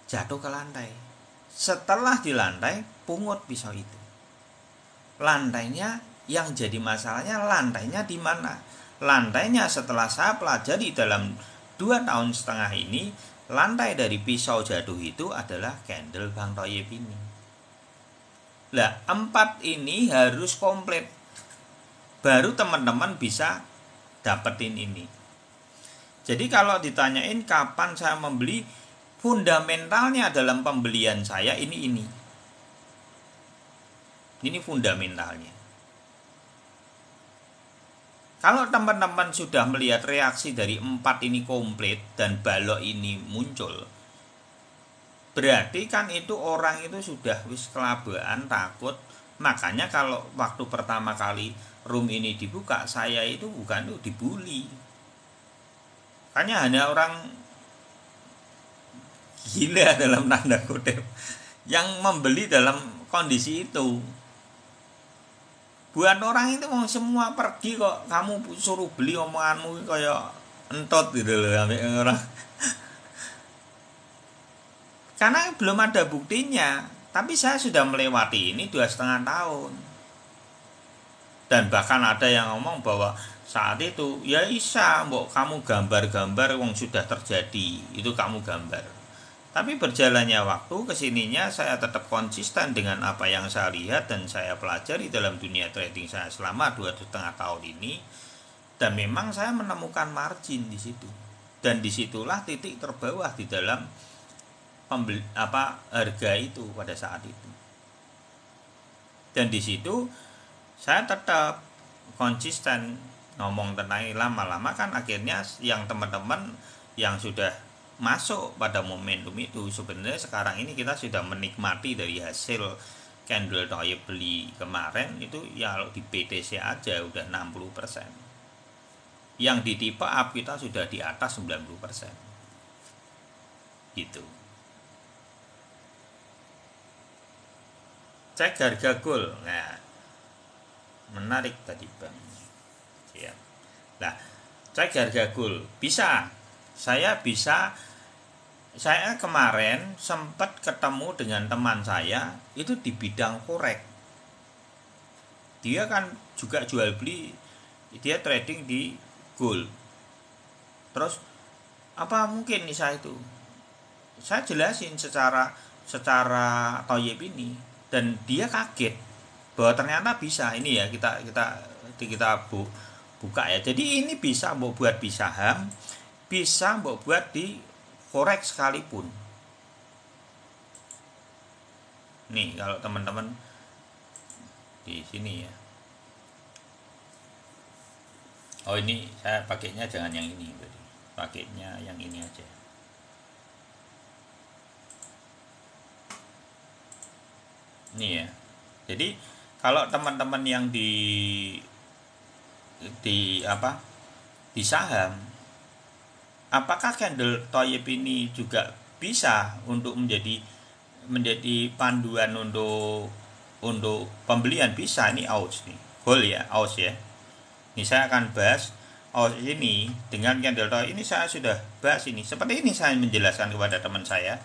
jatuh ke lantai. Setelah di lantai pungut pisau itu. Lantainya yang jadi masalahnya, lantainya di mana? Lantainya setelah saya pelajari dalam 2,5 tahun ini, lantai dari pisau jatuh itu adalah candle Bang Thoyib ini. Lah, 4 ini harus komplit. Baru teman-teman bisa dapetin ini. Jadi kalau ditanyain kapan saya membeli, fundamentalnya dalam pembelian saya ini. Ini fundamentalnya. Kalau teman-teman sudah melihat reaksi dari 4 ini komplit dan balok ini muncul, berarti kan itu orang itu sudah wis kelabaan, takut. Makanya kalau waktu pertama kali room ini dibuka, saya itu bukan tuh dibully. Hanya orang gila dalam tanda kutip yang membeli dalam kondisi itu. Buat orang itu mau semua pergi kok, kamu suruh beli, omonganmu kayak entot gitu loh orang. Karena belum ada buktinya. Tapi saya sudah melewati ini 2,5 tahun. Dan bahkan ada yang ngomong bahwa saat itu ya isa mbok kamu gambar-gambar wong sudah terjadi, itu kamu gambar. Tapi berjalannya waktu kesininya saya tetap konsisten dengan apa yang saya lihat dan saya pelajari dalam dunia trading saya selama 2,5 tahun ini, dan memang saya menemukan margin di situ. Dan disitulah titik terbawah di dalam harga itu pada saat itu. Dan di situ saya tetap konsisten ngomong tentang ini. Lama-lama kan akhirnya yang teman-teman yang sudah masuk pada momentum itu, sebenarnya sekarang ini kita sudah menikmati dari hasil candle Thoyib beli kemarin itu ya, di BTC aja udah 60%. Yang di tipe up kita sudah di atas 90%. Gitu. Cek harga gold. Nah, menarik tadi Bang. Ya. Nah, cek harga gold. Bisa. Saya kemarin sempat ketemu dengan teman saya itu di bidang korek. Dia kan juga jual beli, dia trading di gold. Terus apa mungkin nih saya itu? Saya jelasin secara Thoyib ini, dan dia kaget bahwa ternyata bisa. Ini ya kita buka ya. Jadi ini bisa buat di saham, bisa buat di korek sekalipun. Nih kalau teman-teman di sini ya. Oh ini saya pakainya jangan yang ini, pakainya yang ini aja. Ini ya. Jadi kalau teman-teman yang di saham, apakah candle Thoyib ini juga bisa untuk menjadi panduan untuk pembelian? Bisa. Ini aus nih, gold ya, aus ya. Ini saya akan bahas aus ini dengan candle Thoyib ini. Saya sudah bahas ini. Seperti ini saya menjelaskan kepada teman saya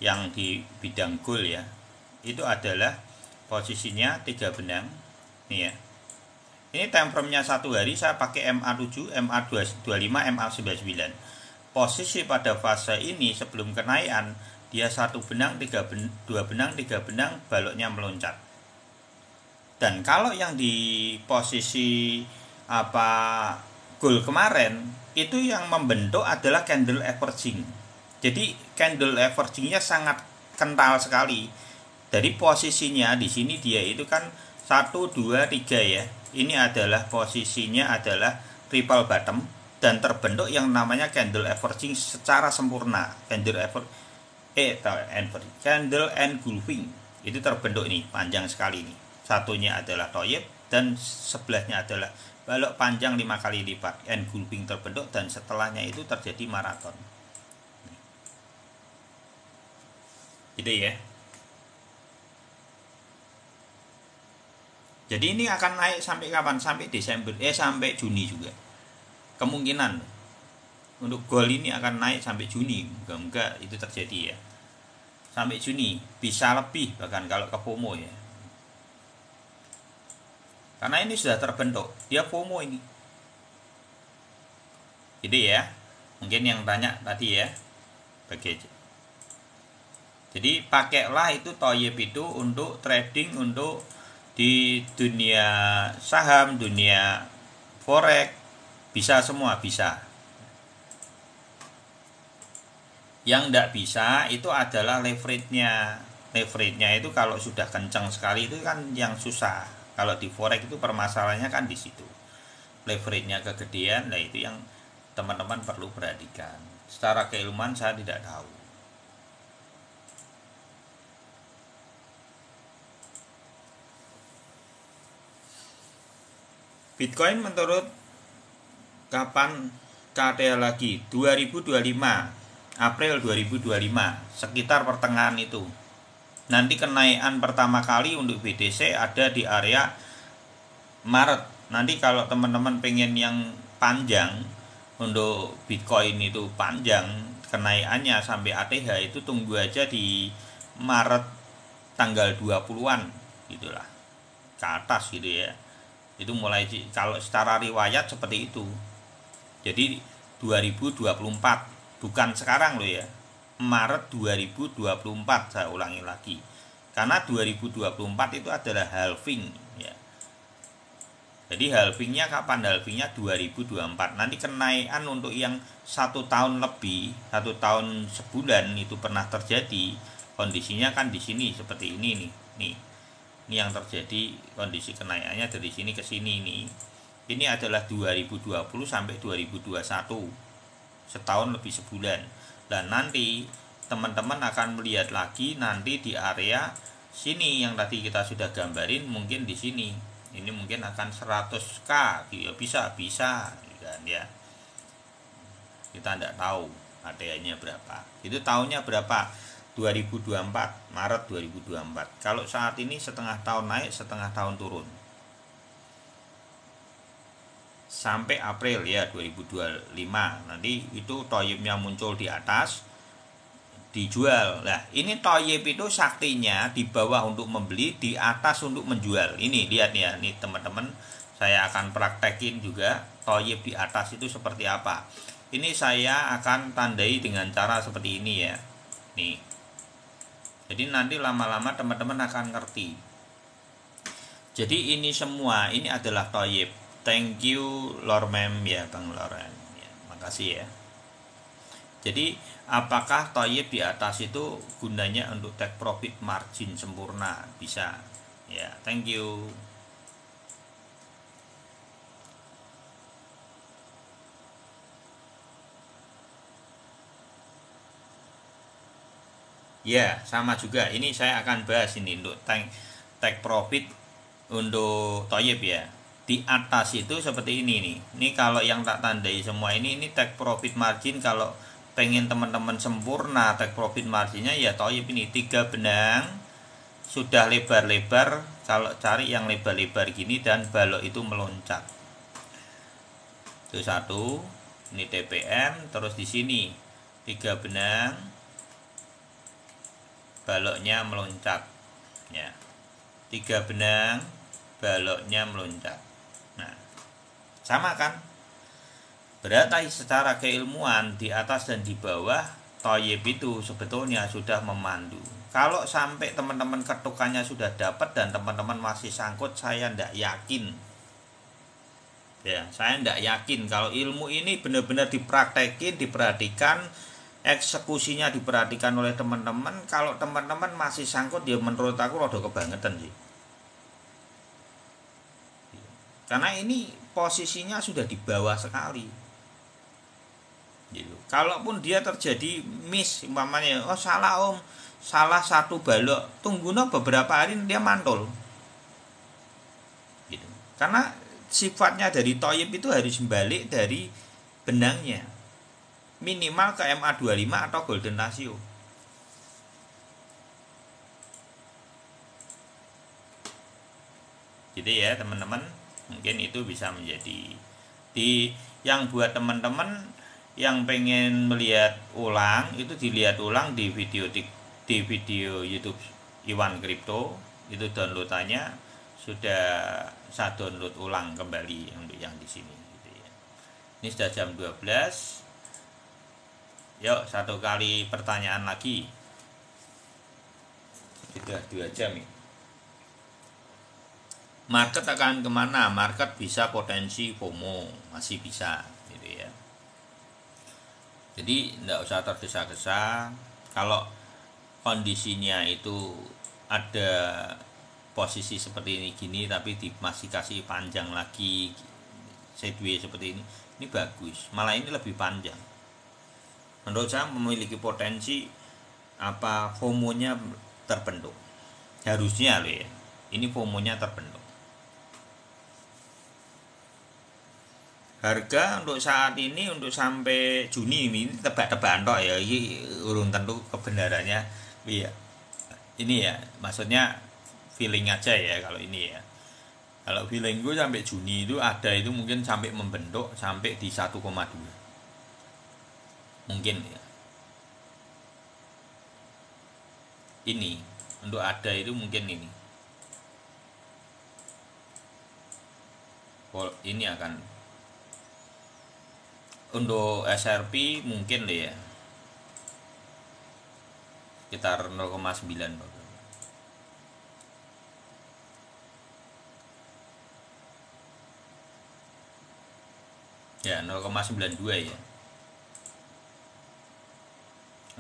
yang di bidang gold ya. Itu adalah posisinya 3 benang nih ya. Ini time frame-nya 1 hari, saya pakai MA7, MA25, MA99. Posisi pada fase ini sebelum kenaikan dia 1 benang, 2 benang, 3 benang, baloknya meloncat. Dan kalau yang di posisi gold kemarin itu yang membentuk adalah candle averaging. Jadi candle averagingnya sangat kental sekali. Dari posisinya di sini dia itu kan 1, 2, 3 ya. Ini adalah posisinya adalah triple bottom dan terbentuk yang namanya candle averaging secara sempurna. Candle engulfing itu terbentuk ini, panjang sekali nih. satunya adalah toyib dan sebelahnya adalah balok panjang 5 kali lipat, engulfing terbentuk dan setelahnya itu terjadi maraton. Gitu ya. Jadi ini akan naik sampai kapan? Sampai Desember, sampai Juni juga. Kemungkinan untuk gold ini akan naik sampai Juni. Moga-moga itu terjadi ya. Sampai Juni, bisa lebih bahkan kalau ke FOMO ya. Karena ini sudah terbentuk, dia FOMO ini. Jadi ya, mungkin yang tanya tadi ya, jadi pakailah itu toyib itu untuk trading, untuk di dunia saham, dunia forex, bisa semua bisa. Yang tidak bisa itu adalah leverage-nya. Leverage-nya itu kalau sudah kencang sekali itu kan yang susah. Kalau di forex itu permasalahannya kan di situ. Leverage-nya kegedean, nah itu yang teman-teman perlu perhatikan. Secara keilmuan saya tidak tahu. Bitcoin menurut kapan KTA lagi? 2025, April 2025, sekitar pertengahan itu. Nanti kenaikan pertama kali untuk BTC ada di area Maret. Nanti kalau teman-teman pengen yang panjang untuk Bitcoin itu panjang kenaikannya sampai ATH itu tunggu aja di Maret tanggal 20-an gitulah ke atas gitu ya. Itu mulai kalau secara riwayat seperti itu. Jadi 2024 bukan sekarang loh ya. Maret 2024 saya ulangi lagi. Karena 2024 itu adalah halving ya. Jadi halvingnya kapan? Halvingnya 2024. Nanti kenaikan untuk yang 1 tahun lebih, 1 tahun sebulan itu pernah terjadi. Kondisinya kan di sini seperti ini nih. Ini yang terjadi kondisi kenaikannya dari sini ke sini nih. Ini adalah 2020 sampai 2021. Setahun lebih sebulan. Dan nanti teman-teman akan melihat lagi nanti di area sini yang tadi kita sudah gambarin, mungkin di sini. Ini mungkin akan 100k ya, bisa kan ya. Kita tidak tahu ATH-nya berapa. Itu tahunnya berapa? 2024, Maret 2024. Kalau saat ini setengah tahun naik, setengah tahun turun. Sampai April ya 2025 nanti itu toyibnya muncul di atas dijual. Nah ini toyib itu saktinya di bawah untuk membeli, di atas untuk menjual. Ini lihat ya, nih teman-teman, saya akan praktekin juga toyib di atas itu seperti apa. Ini saya akan tandai dengan cara seperti ini ya. Nih, jadi nanti lama-lama teman-teman akan ngerti. Jadi ini semua ini adalah toyib. Thank you Lormem ya Bang Loren ya, makasih ya. Jadi apakah toyib di atas itu gunanya untuk take profit margin sempurna? Bisa ya, thank you. Ya sama juga, ini saya akan bahas ini untuk take profit untuk toyib ya. Di atas itu seperti ini nih. Ini kalau yang tak tandai semua ini take profit margin. Kalau pengen teman-teman sempurna take profit marginnya ya toyib ini 3 benang sudah lebar-lebar. Kalau cari yang lebar-lebar gini dan balok itu meloncat. Itu satu. Ini TPM, terus di sini 3 benang baloknya meloncat. Ya. 3 benang baloknya meloncat. Nah, sama kan? Berarti secara keilmuan di atas dan di bawah toyib itu sebetulnya sudah memandu. Kalau sampai teman-teman ketukannya sudah dapat dan teman-teman masih sangkut, saya tidak yakin. Ya, saya tidak yakin kalau ilmu ini benar-benar dipraktekin, diperhatikan, eksekusinya diperhatikan oleh teman-teman. Kalau teman-teman masih sangkut, ya menurut aku rada kebangetan sih. Karena ini posisinya sudah di bawah sekali. Gitu. Kalaupun dia terjadi miss, umpamanya, oh salah om, salah satu balok, tunggu beberapa hari dia mantul. Karena sifatnya dari toyib itu harus balik dari benangnya, minimal ke MA25 atau golden ratio. Jadi ya teman-teman, mungkin itu bisa menjadi yang buat teman-teman yang pengen melihat ulang, itu dilihat ulang di video YouTube Iwan Crypto. Itu downloadannya sudah saya download ulang kembali untuk yang di sini gitu ya. Ini sudah jam 12. Yuk, satu kali pertanyaan lagi. Sudah 2 jam ini. Market akan kemana? Market bisa potensi FOMO, masih bisa gitu ya. Jadi tidak usah tergesa-gesa. Kalau kondisinya itu ada posisi seperti ini gini, tapi masih kasih panjang lagi sideways seperti ini bagus. Malah ini lebih panjang. Menurut saya memiliki potensi FOMO-nya terbentuk. Harusnya loh ya. Ini FOMO-nya terbentuk. Harga untuk saat ini untuk sampai Juni ini tebak-tebakan tok ya, ini urung tentu kebenarannya. Iya. Ini ya, maksudnya feeling aja ya kalau ini ya. Kalau feeling gue sampai Juni itu ada itu mungkin sampai membentuk sampai di 1,2. Mungkin ya. Ini untuk ada itu mungkin ini. Ini akan untuk SRP mungkin deh ya sekitar 0,9 ya, 0,92 ya,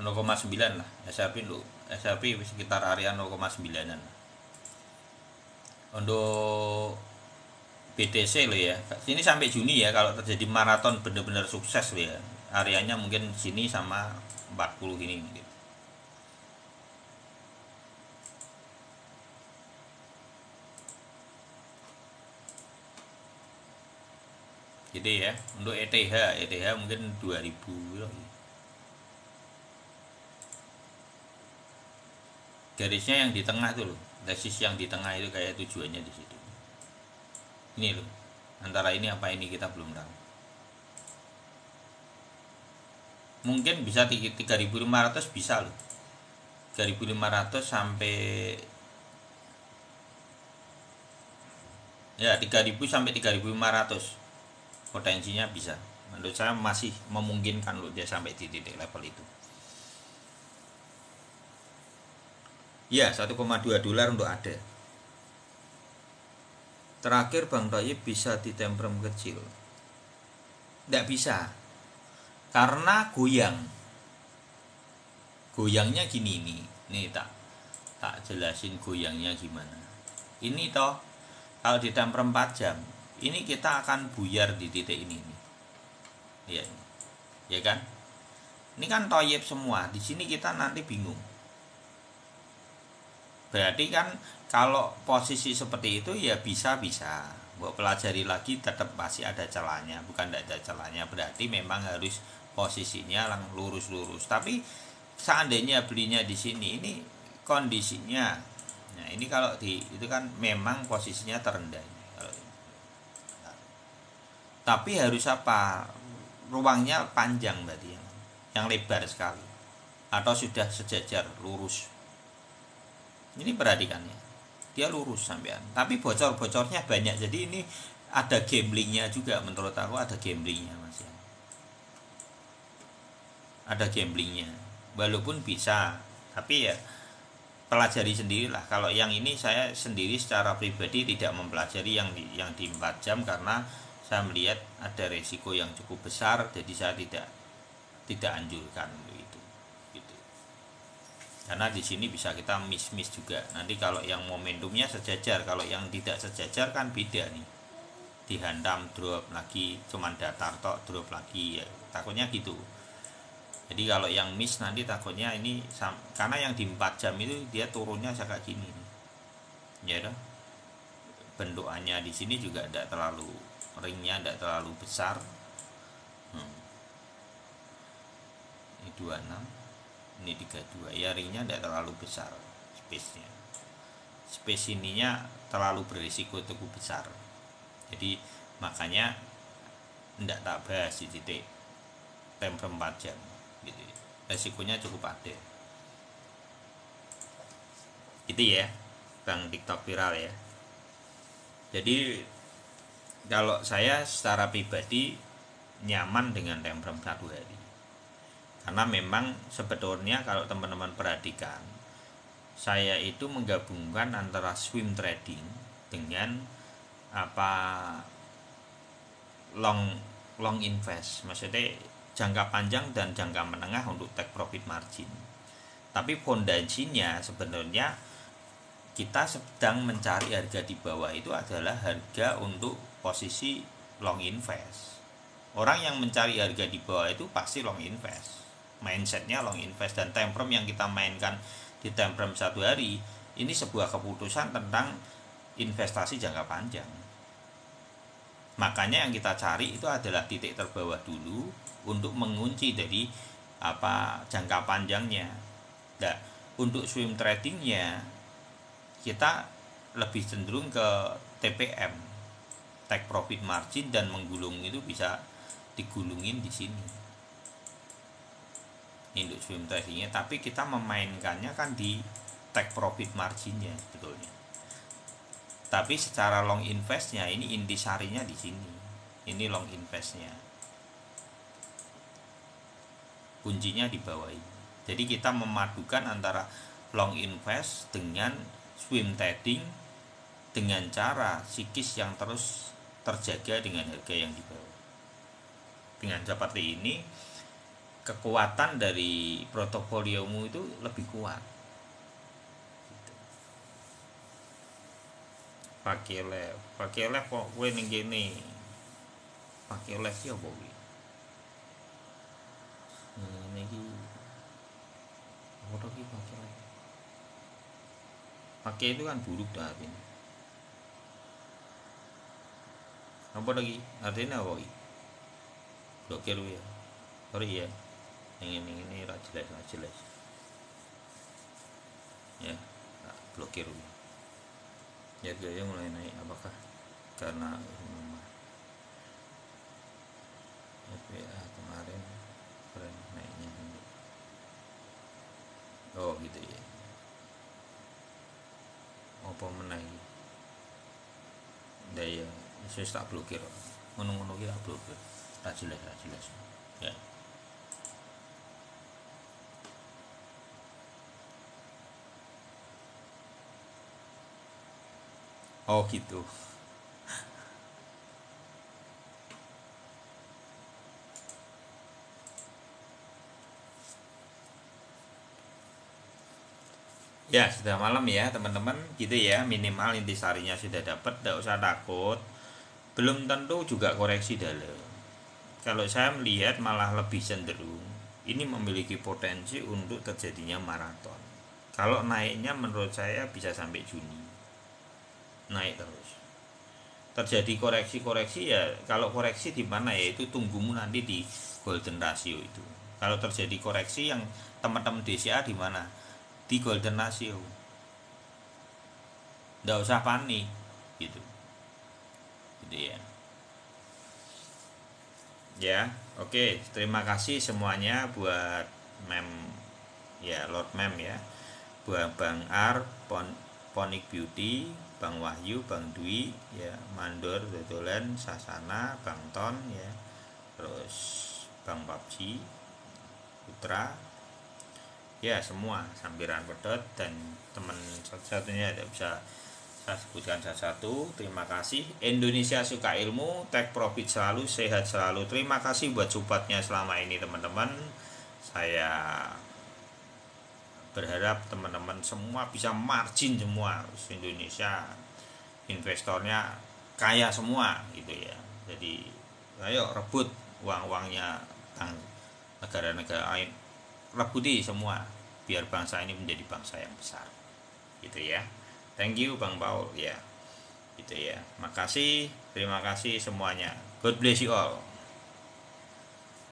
0,9 lah SRP dulu. SRP sekitar area 0,9an. Untuk BTC loh ya, sini sampai Juni ya, kalau terjadi maraton benar-benar sukses loh ya, areanya mungkin sini sama 40 ini mungkin. Jadi ya, untuk ETH mungkin 2000 loh. Garisnya yang di tengah tuh loh, resist yang di tengah itu kayak tujuannya di situ. Ini loh, antara ini apa ini kita belum tahu. Mungkin bisa 3.500 bisa loh, 3.500 sampai ya 3.000 sampai 3.500 potensinya bisa. Menurut saya masih memungkinkan loh dia sampai di titik level itu. Ya, 1,2 dolar untuk ada. Terakhir Bang Toyib bisa di time frame kecil. Tidak bisa. Karena goyangnya gini nih. Nih tak jelasin goyangnya gimana. Ini toh kalau di time frame 4 jam, ini kita akan buyar di titik ini nih. Iya. Ya kan? Ini kan Toyib semua. Di sini kita nanti bingung. Berarti kan kalau posisi seperti itu ya bisa buat pelajari lagi, tetap masih ada celahnya. Bukan tidak ada celahnya, berarti memang harus posisinya lurus. Tapi seandainya belinya di sini, ini kondisinya, nah ini kalau itu kan memang posisinya terendah. Tapi harus ruangnya panjang berarti yang lebar sekali, atau sudah sejajar lurus. Ini perhatikan ya, dia lurus sampean, tapi bocor-bocornya banyak. Jadi ini ada gamblingnya juga, menurut aku ada gamblingnya mas ya. Ada gamblingnya, walaupun bisa, tapi ya pelajari sendirilah. Kalau yang ini saya sendiri secara pribadi tidak mempelajari yang di 4 jam karena saya melihat ada resiko yang cukup besar, jadi saya tidak anjurkan itu. Gitu. Karena di sini bisa kita miss juga. Nanti kalau yang momentumnya sejajar, kalau yang tidak sejajar kan beda nih. Dihantam drop lagi, cuman datar tok drop lagi ya. Takutnya gitu. Jadi kalau yang miss nanti takutnya ini, karena yang di 4 jam itu dia turunnya kayak gini nih. Ya dong. bentukannya di sini juga tidak terlalu, ringnya tidak terlalu besar. Ini 26, ini 32 ya, ringnya tidak terlalu besar, space-nya, space ininya terlalu berisiko cukup besar, jadi makanya tidak tak bahas di titik time frame 4 jam gitu. Resikonya cukup ada itu ya Bang TikTok viral ya. Jadi kalau saya secara pribadi nyaman dengan time frame 1 hari, karena memang sebetulnya kalau teman-teman perhatikan, saya itu menggabungkan antara swing trading dengan long invest, maksudnya jangka panjang dan jangka menengah untuk take profit margin. Tapi fondasinya sebenarnya kita sedang mencari harga di bawah itu adalah harga untuk posisi long invest. Orang yang mencari harga di bawah itu pasti long invest, mindsetnya long invest. Dan time frame yang kita mainkan di time frame 1 hari ini sebuah keputusan tentang investasi jangka panjang. Makanya yang kita cari itu adalah titik terbawah dulu untuk mengunci dari jangka panjangnya. Nah, untuk swing tradingnya kita lebih cenderung ke TPM, take profit margin, dan menggulung itu bisa digulungin di sini. Ini untuk swing tradingnya, tapi kita memainkannya kan di take profit marginnya sebetulnya. Tapi secara long investnya ini intisarinya di sini. Ini long investnya, kuncinya di bawah ini. Jadi kita memadukan antara long invest dengan swing trading dengan cara psikis yang terus terjaga dengan harga yang di bawah. Dengan seperti ini, kekuatan dari portofoliomu itu lebih kuat. Pakai live kok gue ning gini. Pakai live ya apa kuwi? Ini iki foto ki pakai live. Pakai itu kan buruk dah ini. Apa lagi? Artinya apa iki? Blokir ya. Sorry ya. Yang ini ra jelas. Ya, blokir. Ya harganya mulai naik, apakah karena FBA kemarin keren naiknya? Oh gitu ya. Apa menaik? Daya saya tak blokir, ngono-ngono ya blokir, tak jelas ya. Oh gitu. Ya sudah malam ya teman-teman, gitu ya. Minimal intisarinya sudah dapat, tidak usah takut. Belum tentu juga koreksi dalam. Kalau saya melihat malah lebih cenderung ini memiliki potensi untuk terjadinya maraton. Kalau naiknya menurut saya bisa sampai Juni, naik terus. Terjadi koreksi ya, kalau koreksi di mana ya, itu tunggumu nanti di golden ratio itu. Kalau terjadi koreksi yang teman-teman DCA di mana? Di golden ratio. Nggak usah panik gitu. Gitu ya. Ya, oke. Terima kasih semuanya buat Mem ya, Lord Mem ya. Buat Bang Ar, Ponic Beauty, Bang Wahyu, Bang Dwi ya, Mandor Dodolan, Sasana, Bang Ton ya. Terus Bang PUBG, Putra. Ya, semua Sampiran Pedot dan teman satu-satunya tidak bisa saya sebutkan satu-satu. Terima kasih. Indonesia suka ilmu, take profit selalu, sehat selalu. Terima kasih buat supportnya selama ini teman-teman. Saya berharap teman-teman semua bisa margin semua. Indonesia investornya kaya semua gitu ya. Jadi ayo rebut uang-uangnya negara-negara lain, rebuti semua biar bangsa ini menjadi bangsa yang besar gitu ya. Thank you Bang Paul ya. gitu ya. Makasih, terima kasih semuanya. God bless you all.